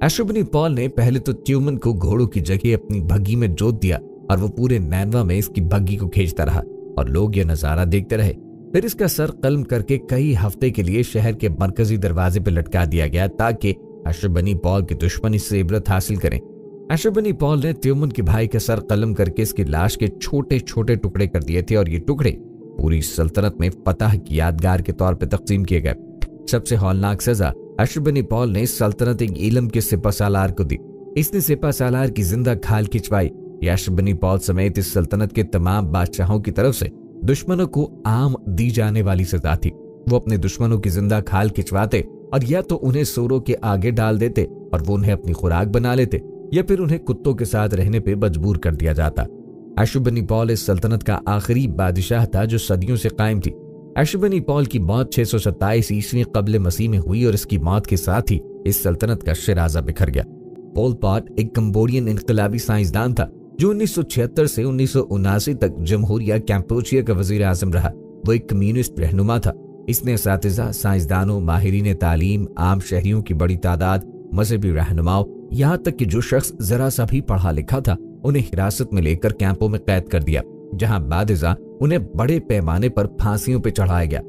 अशरबनीपॉल ने पहले तो त्यूमन को घोड़ों की जगह अपनी भग्गी में जोत दिया और वो पूरे नैनवा में इसकी भग्गी को खींचता रहा और लोग यह नजारा देखते रहे। फिर इसका सर कलम करके कई हफ्ते के लिए शहर के मरकजी दरवाजे पर लटका दिया गया ताकि अशरबनीपॉल के दुश्मन इससे इबरत हासिल करें। अशरबनीपॉल ने त्यूमन के भाई का सर कलम करके इसकी लाश के छोटे छोटे टुकड़े कर दिए थे और ये टुकड़े पूरी सल्तनत में फतह की यादगार के तौर पर तकसीम किए गए। सबसे हौलनाक सजा अशरबनीपॉल ने सल्तनत इलम के सिपह सालार को दी। इसने सिपह सालार की जिंदा खाल खिंचवाई। यह अशरबनीपॉल समेत इस सल्तनत के तमाम बादशाहों की तरफ से दुश्मनों को आम दी जाने वाली सजा थी। वो अपने दुश्मनों की जिंदा खाल खिंचवाते और या तो उन्हें सूरों के आगे डाल देते और वो उन्हें अपनी खुराक बना लेते, या फिर उन्हें कुत्तों के साथ रहने पे मजबूर कर दिया जाता। अशरबनीपॉल इस सल्तनत का आखिरी बादशाह था जो सदियों से कायम थी। अशरबनीपॉल की मौत 627 ईस्वी कब्ल मसीह में हुई और इसकी मौत के साथ ही इस सल्तनत का शिराजा बिखर गया। पोल पॉट एक कंबोडियन इनकलाबी साइंसदान था जो 1976 से 1979 तक जमहूरिया कैम्पोचिया का वजीर आजम रहा। वो एक कम्युनिस्ट रहनुमा था। इसने असातिज़ा, साइंसदानों, माहिरीन तालीम, आम शहरियों की बड़ी तादाद, मजहबी रहनुमाओं, यहाँ तक कि जो शख्स जरा सा भी पढ़ा लिखा था उन्हें हिरासत में लेकर कैंपों में कैद कर दिया, जहां बादिजा उन्हें बड़े पैमाने पर फांसियों पर चढ़ाया गया।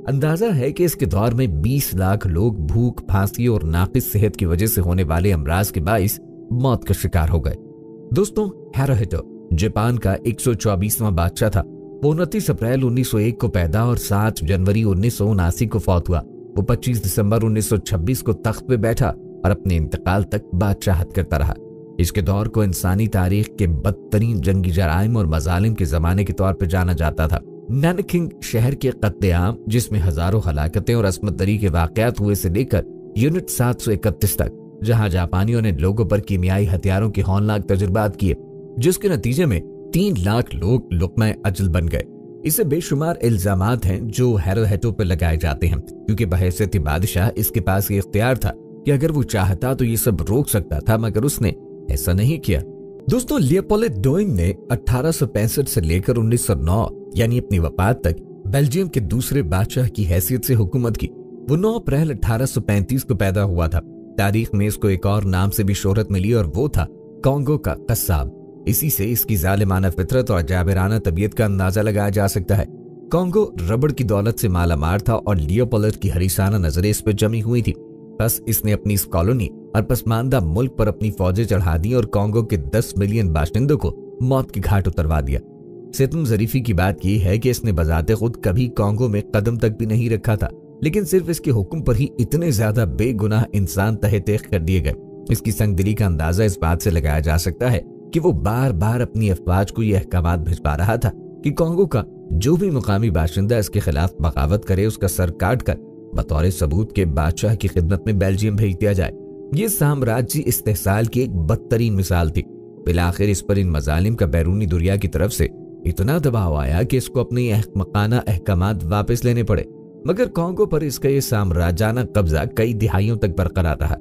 अंदाजा है कि इसके दौर में 20 लाख लोग भूख, फांसी और नाकिस सेहत की वजह से होने वाले अमराज के बाइस मौत का शिकार हो गए। दोस्तों, हिरोहितो जापान का 124वां बादशाह था। वो 29 अप्रैल 1901 को पैदा और 7 जनवरी 1979 को फौत हुआ। वो 25 दिसंबर 1926 को तख्त पे बैठा और अपने इंतकाल तक बादशाहत करता रहा। इसके दौर को इंसानी तारीख के बदतरीन जंगी जराइम और मजालिम के जमाने के तौर पर जाना जाता था। नैनकिंग शहर के कत्लेआम, जिसमें हजारों हलाकतें और असमत दरी के वाकयात हुए, से लेकर यूनिट 731 तक, जहां जापानियों ने लोगों पर कीमियाई हथियारों के हौलनाक तजुर्बात किए, जिसके नतीजे में 3 लाख लोग लुक़्मा अजल बन गए। इसे बेशुमार इल्जामात हैं जो हिरोहितो पर लगाए जाते हैं, क्योंकि बहैसियत बादशाह इसके पास ये इख्तियार था कि अगर वो चाहता तो ये सब रोक सकता था, मगर उसने ऐसा नहीं किया। दोस्तों, लियोपोल्ड डोइंग ने 1865 से लेकर 1909 यानी अपनी वफात तक बेल्जियम के दूसरे बादशाह की हैसियत से हुकूमत की। वो 9 अप्रैल 1835 को पैदा हुआ था। तारीख में इसको एक और नाम से भी शोहरत मिली और वो था कॉन्गो का कस्साब। इसी से इसकी जालिमाना फितरत और जाबिराना तबीयत का अंदाजा लगाया जा सकता है। कॉन्गो रबड़ की दौलत से मालामाल था और लियोपोल्ड की हरीसाना नजरें इस पर जमी हुई थी। बस इसने अपनी इस कॉलोनी और पसमानदा मुल्क पर अपनी फौजें चढ़ा दी और कॉन्गो के 10 मिलियन बाशिंदों को मौत के घाट उतरवा दिया। सितम ज़रीफी की बात यह है कि इसने बजाते खुद कभी कॉन्गो में कदम तक भी नहीं रखा था, लेकिन सिर्फ इसके हुक्म पर ही इतने ज्यादा बेगुनाह इंसान तहे तेख कर दिए गए। इसकी संगदिली का अंदाजा इस बात से लगाया जा सकता है कि वो बार बार अपनी अफवाज को यह अहकामात भिजवा रहा था कि कॉन्गो का जो भी मुकामी बाशिंदा इसके खिलाफ बगावत करे उसका सर काट कर बतौर सबूत के बादशाह की खिदमत में बेल्जियम भेज दिया जाए। ये साम्राज्य इस्तेहसाल की एक बदतरीन मिसाल थी। बिलाखिर इस पर इन मजालिम का बैरूनी दुनिया की तरफ से इतना दबाव आया कि इसको अपने अहमकाना अहकामात वापस लेने पड़े, मगर कॉन्गो पर इसका ये साम्राज्याना कब्जा कई दिहाइयों तक बरकरार रहा।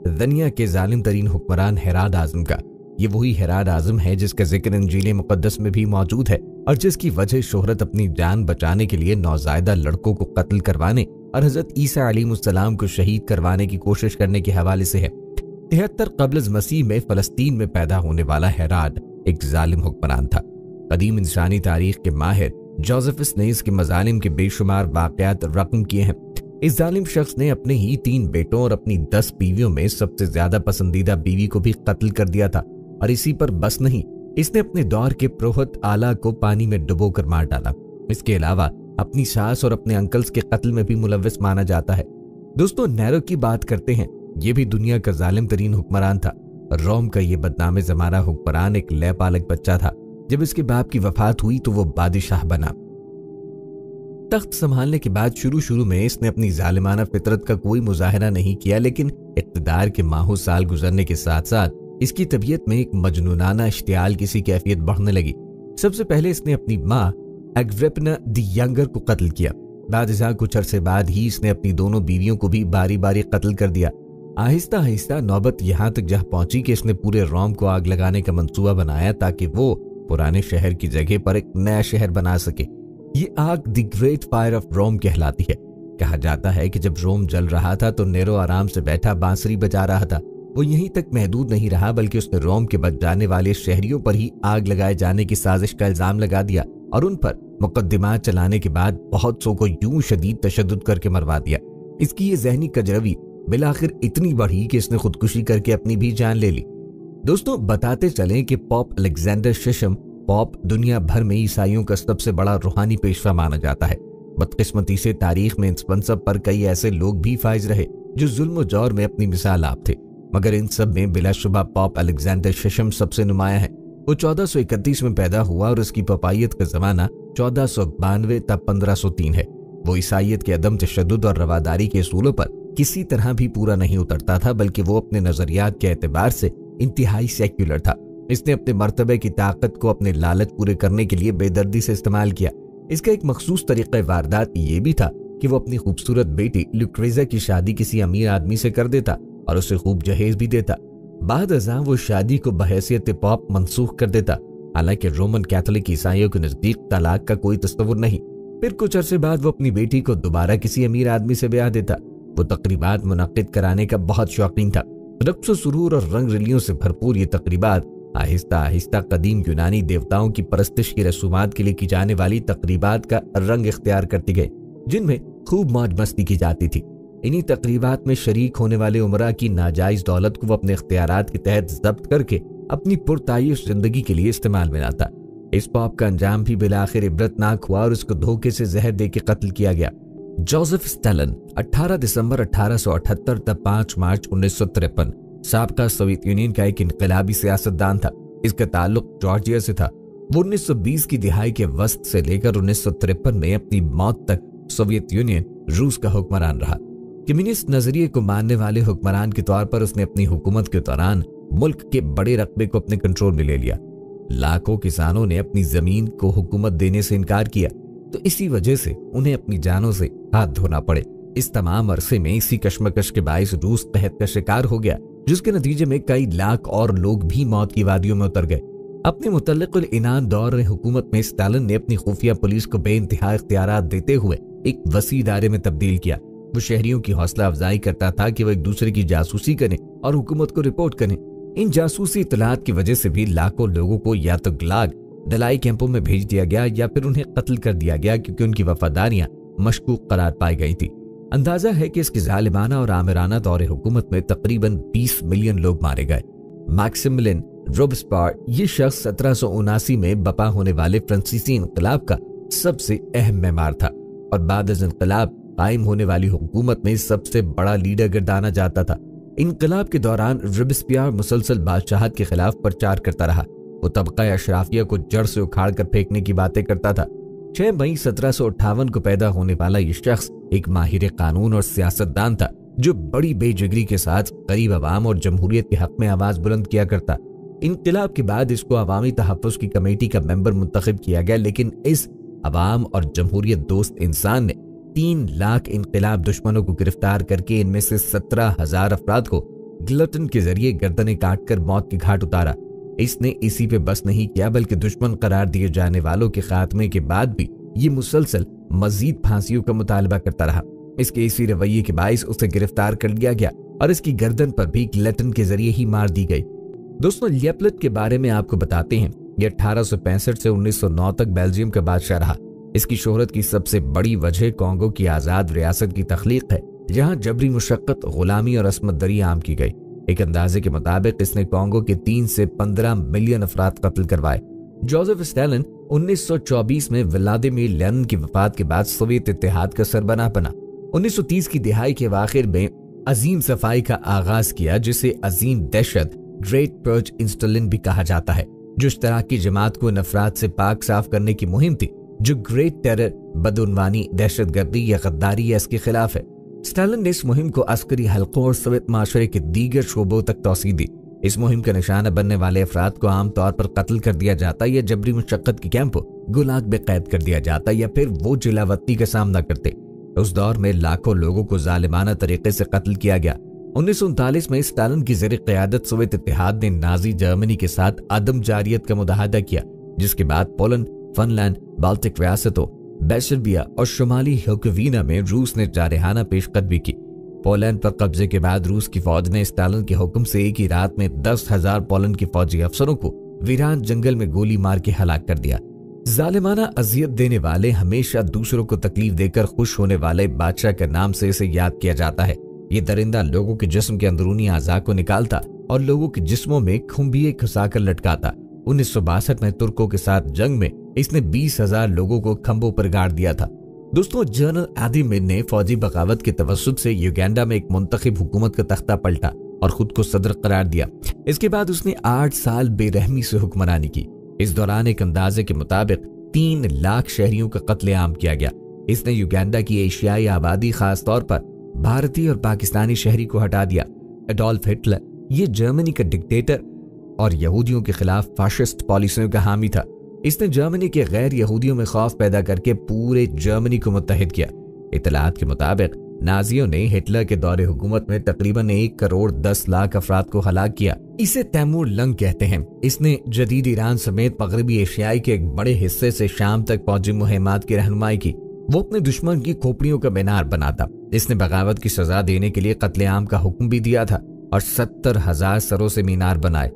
दुनिया के जालिम तरीन हुक्मरान हेराद आजम का ये वही हेराद आजम है जिसका जिक्र इंजील मुकद्दस में भी मौजूद है और जिसकी वजह शोहरत अपनी जान बचाने के लिए नौजायदा लड़कों को कत्ल करवाने और हजरत ईसा अलैहिस्सलाम को शहीद करवाने की कोशिश करने के हवाले से है। 73 क़ब्ल मसीह में फलस्तीन में पैदा होने वाला हेराद एक जालिम हुक्मरान था। कदीम इंसानी तारीख के माहिर जोसेफस ने इसके मजालिम के बेशुमार वाक़यात रकम किए हैं। इस जालिम शख्स ने अपने ही 3 बेटों और अपनी 10 बीवियों में सबसे ज्यादा पसंदीदा बीवी को भी कत्ल कर दिया था और इसी पर बस नहीं, इसने अपने दौर के प्रोहत आला को पानी में डुबोकर मार डाला। इसके अलावा अपनी सास और अपने अंकल्स के कत्ल में भी मुलव्वस माना जाता है। दोस्तों, नेरो की बात करते हैं। ये भी दुनिया का जालिम तरीन हुक्मरान था। रोम का ये बदनाम ज़माना हुक्मरान एक लय पालक बच्चा था। जब इसके बाप की वफात हुई तो वो बादशाह बना। तख्त संभालने के बाद शुरू में इसने अपनी जालिमाना फितरत का कोई मुजाहरा नहीं किया, लेकिन इक़्तिदार के माहो साल गुजरने के साथ साथ इसकी तबीयत में एक मजनूनाना इश्तियाल की सी कैफियत बढ़ने लगी। सबसे पहले इसने अपनी माँ एग्रिप्पा द यंगर को कत्ल किया। बादशाह कुछ अरसे बाद ही इसने अपनी दोनों बीवियों को भी बारी बारी कत्ल कर दिया। आहिस्ता आहिस्ता नौबत यहाँ तक जा पहुंची कि इसने पूरे रोम को आग लगाने का मंसूबा बनाया ताकि वो पुराने शहर की जगह पर एक नया शहर बना सके। ये आग the great fire of Rome कहलाती है। कहा जाता है कि जब रोम जल रहा था तो नेरो आराम से बैठा बांसुरी बजा रहा था। वो यहीं तक महदूद नहीं रहा, बल्कि उसने रोम के बच जाने वाले शहरियों पर ही आग लगाए जाने की साजिश का इल्जाम लगा दिया और उन पर मुकद्दमात चलाने के बाद बहुत सौ को यूं शदीद तशद्दुद करके मरवा दिया। इसकी ये जहनी कजरवी बिलाखिर इतनी बढ़ी कि इसने खुदकुशी करके अपनी भी जान ले ली। दोस्तों, बताते चलें कि पॉप अलेक्जेंडर शीशम पॉप दुनिया भर में ईसाइयों का सबसे बड़ा रूहानी पेशवा माना जाता है। बदकिस्मती से तारीख में इस मनसब पर कई ऐसे लोग भी फाइज रहे जो जुल्म और जौर में अपनी मिसाल आप थे, मगर इन सब में बिलाशुबा पॉप अलेक्जेंडर शीशम सबसे नुमाया है। वो 1431 में पैदा हुआ और उसकी पपायत का जमाना 1492 तब 1503 है। वो ईसाइयत के अदम तशद्दुद और रवादारी के असूलों पर किसी तरह भी पूरा नहीं उतरता था, बल्कि वो अपने नजरियात के एतबार से इंतहाई सेक्युलर था। इसने अपने मर्तबे की ताकत को अपने लालच पूरे करने के लिए बेदर्दी से इस्तेमाल किया। इसका एक मखसूस तरीक़ा वारदात ये भी था कि वो अपनी खूबसूरत बेटी लुक्रेजा की शादी किसी अमीर आदमी से कर देता और उसे खूब जहेज भी देता। बाद अज़ां वो शादी को बहैसियत पॉप मनसूख कर देता। हालांकि रोमन कैथोलिक ईसाइयों के नजदीक तलाक का कोई तस्वुर नहीं। फिर कुछ अरसे बाद वो अपनी बेटी को दोबारा किसी अमीर आदमी से ब्याह देता। वो तकरीबात मुनक्किद कराने का बहुत शौकीन था। रक्स व सुरूर और रंग रलियों से भरपूर ये तकरीबात आहिस्ता आहिस्ता कदीम यूनानी देवताओं की परस्तिश की रसूमात के लिए की जाने वाली तकरीबात का रंग इख्तियार करती गए, जिनमें खूब मौज मस्ती की जाती थी। इन्हीं तकरीबात में शरीक होने वाले उमरा की नाजायज दौलत को वो अपने इख्तियारात के तहत जब्त करके अपनी पुरतायुश जिंदगी के लिए इस्तेमाल में लाता। इस पॉप का अंजाम भी बिलाखिर इबरतनाक हुआ और उसको धोखे से जहर देके कत्ल किया गया। जोसेफ स्टालिन 18 दिसंबर 1878 तक 5 मार्च 1953 साबका सोवियत यूनियन का एक इनकलाबी सियासतदान था। इसका ताल्लुक जॉर्जिया से था। वो 1920 की दिहाई के वस्त से लेकर 1953 में अपनी मौत तक सोवियत यूनियन रूस का हुक्मरान रहा। कम्युनिस्ट नजरिए को मानने वाले हुक्मरान के तौर पर उसने अपनी हुकूमत के दौरान मुल्क के बड़े रकबे को अपने कंट्रोल में ले लिया। लाखों किसानों ने अपनी जमीन को हुकूमत देने से इनकार किया, तो इसी वजह से उन्हें अपनी जानों से हाथ धोना पड़े। इस तमाम अरसे में इसी कशमकश के बायस रूस कहत का शिकार हो गया, जिसके नतीजे में कई लाख और लोग भी मौत की वादियों में उतर गए। अपने मुतल्लिकुल इनान दौर हुकूमत में स्टालिन ने अपनी खुफिया पुलिस को बेइंतहा इख्तियारात देते हुए एक वसी दायरे में तब्दील किया। वो शहरियों की हौसला अफजाई करता था कि वो एक दूसरे की जासूसी करें और हुकूमत को रिपोर्ट करें। इन जासूसी इत्तलात की वजह से भी लाखों लोगों को या तो गुलाग दलाई कैंपों में भेज दिया गया या फिर उन्हें कत्ल कर दिया गया क्योंकि उनकी वफादारियां मशकूक करार पाई गई थी। अंदाजा है कि इसकी जालिमाना और आमिराना दौरे हुकूमत में तकरीबन 20 मिलियन लोग मारे गए। मैक्सिमिलियन रोबेस्पियर ये शख्स 1779 में बपा होने वाले फ्रांसीसी इनकलाब का सबसे अहम मेमार था और बाद इनकलाब कायम होने वाली हुकूमत में सबसे बड़ा लीडर गर्दाना जाता था। इनकलाब के दौरान रोबेस्पियर मुसलसल बादशाहत के खिलाफ प्रचार करता रहा। वो तबका अशराफिया को जड़ से उखाड़ कर फेंकने की बातें करता था। 6 मई 1758 को पैदा होने वाला ये शख्स एक माहिर कानून और सियासतदान था जो बड़ी बेजिगरी के साथ गरीब अवाम और जमहूरियत के हक में आवाज बुलंद किया करता। इनकलाब के बाद इसको अवामी तहफ़्फ़ुज़ की कमेटी का मेंबर मुंतखब किया गया, लेकिन इस अवाम और जमहूरियत दोस्त इंसान ने 3 लाख इनकलाब दुश्मनों को गिरफ्तार करके इनमें से 17,000 अफराद को गिलोटिन के जरिए गर्दनें काटकर मौत के घाट उतारा। इसने इसी पे बस नहीं किया बल्कि दुश्मन करार दिए जाने वालों के खात्मे के बाद भी ये मुसलसल मजीद फांसियों का मुतालबा करता रहा। इसके इसी रवैये के बाइस उसे गिरफ्तार कर लिया गया और इसकी गर्दन पर भी गिलोटिन के जरिए ही मार दी गई। दोस्तों, लियोपोल्ड के बारे में आपको बताते हैं। यह 1865 से 1909 तक बेल्जियम का बादशाह रहा। इसकी शोहरत की सबसे बड़ी वजह कॉन्गो की आजाद रियासत की तख्लीक है, जहां जबरी मुशक्कत, गुलामी और असमत दरी आम की गई। एक अंदाजे के मुताबिक इसने कॉन्गो के 3 से 15 मिलियन अफराद कत्ल करवाए। जोसेफ स्टालिन 1924 में व्लादिमीर लेनिन की वफात के बाद सोवियत इत्तेहाद का सरबराह बना। 1930 की दिहाई के आखिर में अजीम सफाई का आगाज किया, जिसे अजीम दहशत ग्रेट पर्ज इंस्टलिन भी कहा जाता है, जो इश्तराकी जमात को नफरत से पाक साफ करने की मुहिम थी, जो ग्रेट टेरर, बदउनवानी, दहशतगर्दी या गद्दारी या इसके खिलाफ है। स्टालिन ने इस मुहिम को अस्करी हल्कों और सोवियत माशरे के दीगर शोबों तक तौसीह दी। इस मुहिम का निशाना बनने वाले अफराद को आमतौर पर कत्ल कर दिया जाता या जबरी मुशक्कत के कैंपों गुलाग में कैद कर दिया जाता या फिर वो जिलावत्ती का सामना करते। उस दौर में लाखों लोगों को जालिमाना तरीके से कत्ल किया गया। 1939 में स्टालिन की ज़ेर क़यादत सोवियत इत्तेहाद ने नाजी जर्मनी के साथ अदम जारियत का मुदाहदा किया, जिसके बाद पोलैंड, फिनलैंड, बाल्टिक रियासतों, बेशर्बिया और शुमाली हेर्ज़ेगोविना में रूस ने जारहाना पेशकदमी की। पोलैंड पर कब्जे के बाद रूस की फौज ने स्टालिन के हुक्म से एक ही रात में 10,000 पोलैंड के फौजी अफसरों को वीरान जंगल में गोली मार के हलाक कर दिया। जालिमाना अजियत देने वाले, हमेशा दूसरों को तकलीफ देकर खुश होने वाले बादशाह के नाम से इसे याद किया जाता है। ये दरिंदा लोगों के जिस्म के अंदरूनी आज़ा को निकालता और लोगों के जिस्मों में खुम्बिये घुसाकर लटकाता। 1962 में तुर्कों के साथ जंग में इसने 20,000 लोगों को खंभों पर गाड़ दिया था। दोस्तों, जनरल आदी मिन ने फौजी बगावत के तवस्सुत से युगांडा में एक मुंतखब हुकूमत का तख्ता पलटा और खुद को सदर करार दिया। इसके बाद उसने 8 साल बेरहमी से हुक्मरानी की। इस दौरान एक अंदाजे के मुताबिक 3 लाख शहरियों का कत्लेआम किया गया। इसने युगांडा की एशियाई आबादी, खास तौर पर भारतीय और पाकिस्तानी शहरी को हटा दिया। एडोल्फ हिटलर ये जर्मनी का डिक्टेटर और यहूदियों के खिलाफ फाशिस्ट पॉलिसियों का हामी था। इसने जर्मनी के गैर यहूदियों में खौफ पैदा करके पूरे जर्मनी को मुत्तहिद किया। इतलात के मुताबिक नाजियों ने हिटलर के दौरे हुकूमत में तकरीबन 1 करोड़ 10 लाख अफराद को हलाक किया। इसे तैमूर लंग कहते हैं। इसने जदीद ईरान समेत मगरबी एशियाई के एक बड़े हिस्से से शाम तक फौजी मुहिमात की रहनुमाई की। वो अपने दुश्मन की खोपड़ियों का मीनार बनाता। इसने बगावत की सजा देने के लिए कत्लेआम का हुक्म भी दिया था और 70,000 सरों से मीनार बनाए।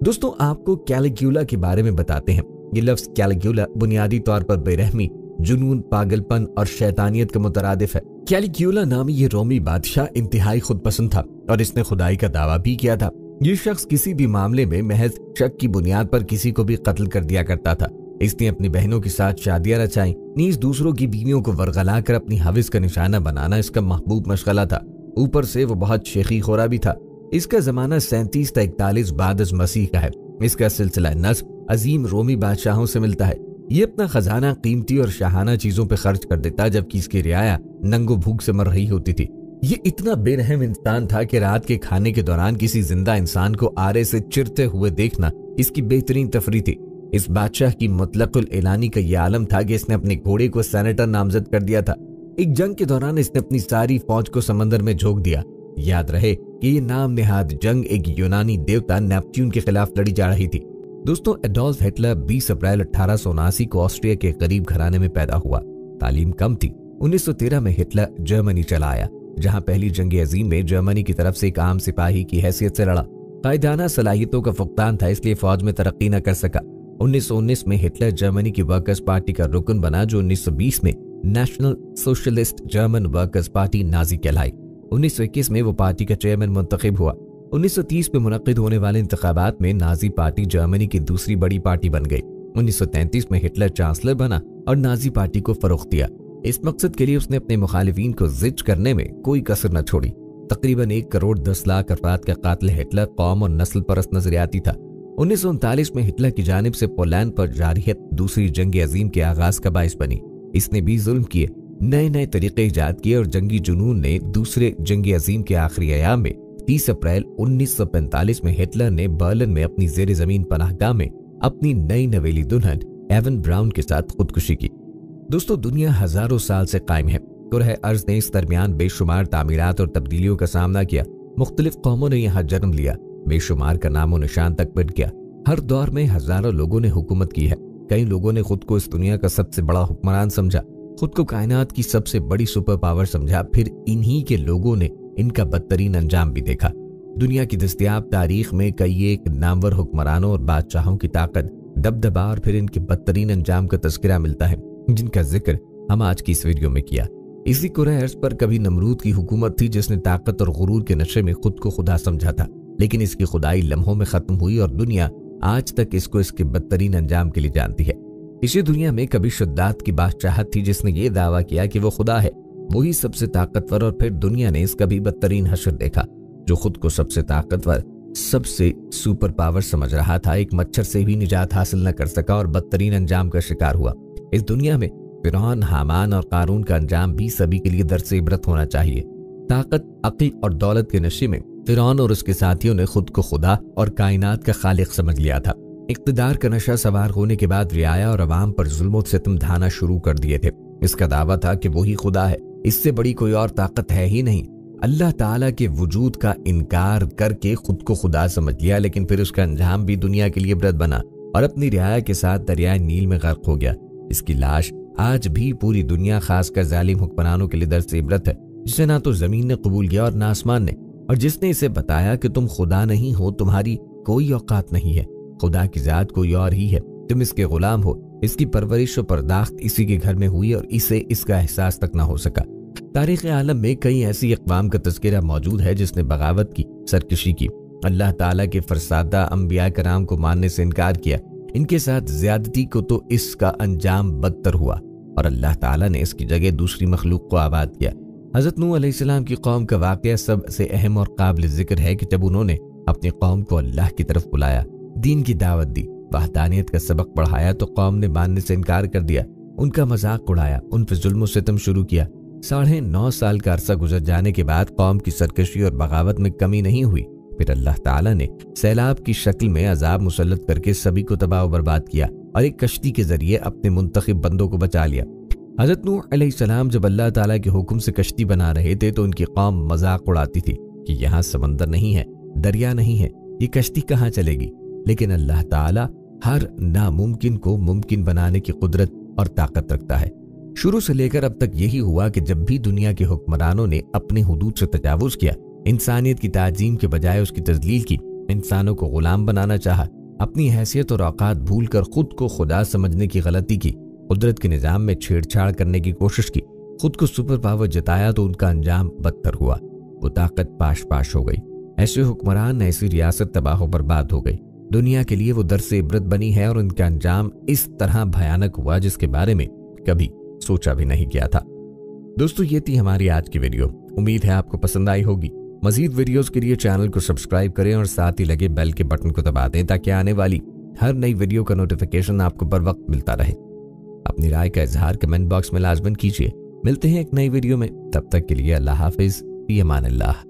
दोस्तों, आपको कैलिग्युला के बारे में बताते हैं। ये लफ्ज कैलिग्युला बुनियादी तौर पर बेरहमी, जुनून, पागलपन और शैतानियत का मुतरादिफ है। कैलिग्युला नामी ये रोमी बादशाह इंतहाई खुद पसंद था और इसने खुदाई का दावा भी किया था। ये शख्स किसी भी मामले में महज शक की बुनियाद पर किसी को भी कत्ल कर दिया करता था। इसने अपनी बहनों के साथ शादियां रचाई, नीज दूसरों की बीवियों को वरगला कर अपनी हविस का निशाना बनाना इसका महबूब मशगला था। ऊपर से वो बहुत शेखी खोरा भी था। इसका जमाना 37 से 41 बाद अज़ मसीह का है। इसका सिलसिला नस्ब अजीम रोमी बादशाहों से मिलता है। ये अपना खजाना कीमती और शाहाना चीजों पर खर्च कर देता, जबकि इसकी रियाया नंगो भूख से मर रही होती थी। ये इतना बेरहम इंसान था कि रात के खाने के दौरान किसी जिंदा इंसान को आरे से चिरते हुए देखना इसकी बेहतरीन तफरी थी। इस बादशाह की मुतलकुल एलानी का यह आलम था कि इसने अपने घोड़े को सेनेटर नामजद कर दिया था। एक जंग के दौरान इसने अपनी सारी फौज को समंदर में झोंक दिया। याद रहे कि ये नाम नेहाद जंग एक यूनानी देवता नेपच्यून के खिलाफ लड़ी जा रही थी। दोस्तों, एडोल्फ हिटलर 20 अप्रैल 1879 को ऑस्ट्रिया के गरीब घराने में पैदा हुआ। तालीम कम थी। 1913 में हिटलर जर्मनी चला आया, जहां पहली जंग अजीम में जर्मनी की तरफ से एक आम सिपाही की हैसियत से लड़ा। कायदाना सलाहियतों का फुकदान था, इसलिए फौज में तरक्की न कर सका। 1919 में हिटलर जर्मनी की वर्कर्स पार्टी का रुकन बना, जो 1920 में national socialist German workers party Nazi कहलाई। 1921 में वो पार्टी का चेयरमैन मुंतखब हुआ। 1930 में मुनक्किद होने वाले इंतखाबात में नाजी पार्टी जर्मनी की दूसरी बड़ी पार्टी बन गई। 1933 में हिटलर चांसलर बना और नाजी पार्टी को फरोख्त दिया। इस मकसद के लिए उसने अपने मुखालिफिन को जिज्ज करने में कोई कसर न छोड़ी। तकरीबन 1 करोड़ 10 लाख अफराद का कातिल हिटलर कौम और नस्ल परस्त नजरियाती था। 1939 में हिटलर की जानिब से पोलैंड पर जारियत दूसरी जंग अजीम के आगाज का बाइस बनी। इसने भी जुल्म किए, नए नए तरीके इजाद किए और जंगी जुनून ने दूसरे जंग अजीम के आखिरी अयाम में 30 अप्रैल 1945 में हिटलर ने बर्लिन में अपनी जेर जमीन पनाहगाह में अपनी नई नवेली दुल्हन एवन ब्राउन के साथ खुदकुशी की। दोस्तों, दुनिया हजारों साल से कायम है। कुरह अर्ज ने इस दरमियान बेशुमार तामीरात और तब्दीलियों का सामना किया। मुख्तलिफ कौमों ने यहाँ जन्म लिया, बेशुमार का नामो निशान तक मिट गया। हर दौर में हजारों लोगों ने हुकूमत की है। कई लोगों ने खुद को इस दुनिया का सबसे बड़ा हुक्मरान समझा, खुद को कायनात की सबसे बड़ी सुपर पावर समझा। फिर इन्हीं के लोगों ने इनका बदतरीन अंजाम भी देखा। दुनिया की दस्तयाब तारीख में कई एक नामवर हुक्मरानों और बादशाहों की ताकत, दबदबा और फिर इनके बदतरीन अंजाम का तस्करा मिलता है, जिनका जिक्र हम आज की इस वीडियो में किया। इसी कुरह अर्ज पर कभी नमरूद की हुकूमत थी, जिसने ताकत और गुरूर के नशे में खुद को खुदा समझा था, लेकिन इसकी खुदाई लम्हों में खत्म हुई और दुनिया आज तक इसको इसके बदतरीन अंजाम के लिए जानती है। इसी दुनिया में कभी शुद्दात की बादशाहत थी, जिसने ये दावा किया कि वो खुदा है, वही सबसे ताकतवर, और फिर दुनिया ने इसका भी बदतरीन हशर देखा, जो खुद को सबसे ताकतवर, सबसे सुपर पावर समझ रहा था, एक मच्छर से भी निजात हासिल न कर सका और बदतरीन अंजाम का शिकार हुआ। इस दुनिया में फिरौन, हामान और कारून का अंजाम भी सभी के लिए दर्स इबरत होना चाहिए। ताकत, अक्ल और दौलत के नशे में फिरौन और उसके साथियों ने खुद को खुदा और कायनात का खालिक समझ लिया था। इक्तदार का नशा सवार होने के बाद रियाया और अवाम पर जुल्म सितम ढाना शुरू कर दिए थे। इसका दावा था कि वही खुदा है, इससे बड़ी कोई और ताकत है ही नहीं। अल्लाह ताला के वजूद का इनकार करके खुद को खुदा समझ लिया, लेकिन फिर उसका अंजाम भी दुनिया के लिए इबरत बना और अपनी रियाया के साथ दरियाए नील में गर्क हो गया। इसकी लाश आज भी पूरी दुनिया, खासकर जालिम हुक्मरानों के लिए दर्स इबरत है, जिसे ना तो जमीन ने कबूल किया और ना आसमान ने, और जिसने इसे बताया कि तुम खुदा नहीं हो, तुम्हारी कोई औकात नहीं है, खुदा की जात कोई और ही है, तुम इसके गुलाम हो। इसकी परवरिश और पर्दाख्त इसी के घर में हुई और इसे इसका एहसास तक ना हो सका। तारीख आलम में कई ऐसी अक़वाम का तज़किरा मौजूद है जिसने बगावत की, सरकशी की, अल्लाह ताला के फरसादा अंबिया कराम को मानने से इनकार किया। इनके साथ ज्यादती को तो इसका अंजाम बदतर हुआ और अल्लाह ताला ने इसकी जगह दूसरी मखलूक को आबाद किया। हज़रत नूह अलैहिस्सलाम की कौम का वाक़या सबसे अहम और काबिल जिक्र है कि जब उन्होंने अपनी कौम को अल्लाह की तरफ बुलाया, दीन की दावत दी, वहदानियत का सबक पढ़ाया, तो कौम ने मानने से इनकार कर दिया, उनका मजाक उड़ाया, उन पर जुल्म और सितम शुरू किया। 9.5 साल का अरसा गुजर जाने के बाद कौम की सरकशी और बगावत में कमी नहीं हुई। फिर अल्लाह ताला ने सैलाब की शक्ल में अजाब मुसल्लत करके सभी को तबाह और बर्बाद किया और एक कश्ती के जरिए अपने मुंतखब बंदों को बचा लिया। हज़रत नूह अलैहिस्सलाम जब अल्लाह ताला के हुक्म से कश्ती बना रहे थे तो उनकी कौम मजाक उड़ाती थी कि यहाँ समंदर नहीं है, दरिया नहीं है, ये कश्ती कहाँ चलेगी। लेकिन अल्लाह ताला हर नामुमकिन को मुमकिन बनाने की कुदरत और ताकत रखता है। शुरू से लेकर अब तक यही हुआ कि जब भी दुनिया के हुक्मरानों ने अपने हुदूद से तजावुज किया, इंसानियत की ताजीम के बजाय उसकी तजलील की, इंसानों को गुलाम बनाना चाहा, अपनी हैसियत और औकात भूल कर खुद को खुदा समझने की गलती की, कुदरत के निजाम में छेड़छाड़ करने की कोशिश की, खुद को सुपर पावर जताया, तो उनका अंजाम बदतर हुआ। वो ताकत पाश पाश हो गई। ऐसे हुक्मरान, ऐसी रियासत तबाह बर्बाद हो गई। दुनिया के लिए वो दर्स इबरत बनी है और उनका अंजाम इस तरह भयानक हुआ जिसके बारे में कभी सोचा भी नहीं किया था। दोस्तों, ये थी हमारी आज की वीडियो। उम्मीद है आपको पसंद आई होगी। मजीद वीडियोस के लिए चैनल को सब्सक्राइब करें और साथ ही लगे बेल के बटन को दबा दें ताकि आने वाली हर नई वीडियो का नोटिफिकेशन आपको बर वक्त मिलता रहे। अपनी राय का इजहार कमेंट बॉक्स में लाजमन कीजिए। मिलते हैं एक नई वीडियो में, तब तक के लिए अल्लाह हाफिज, फी अमान अल्लाह।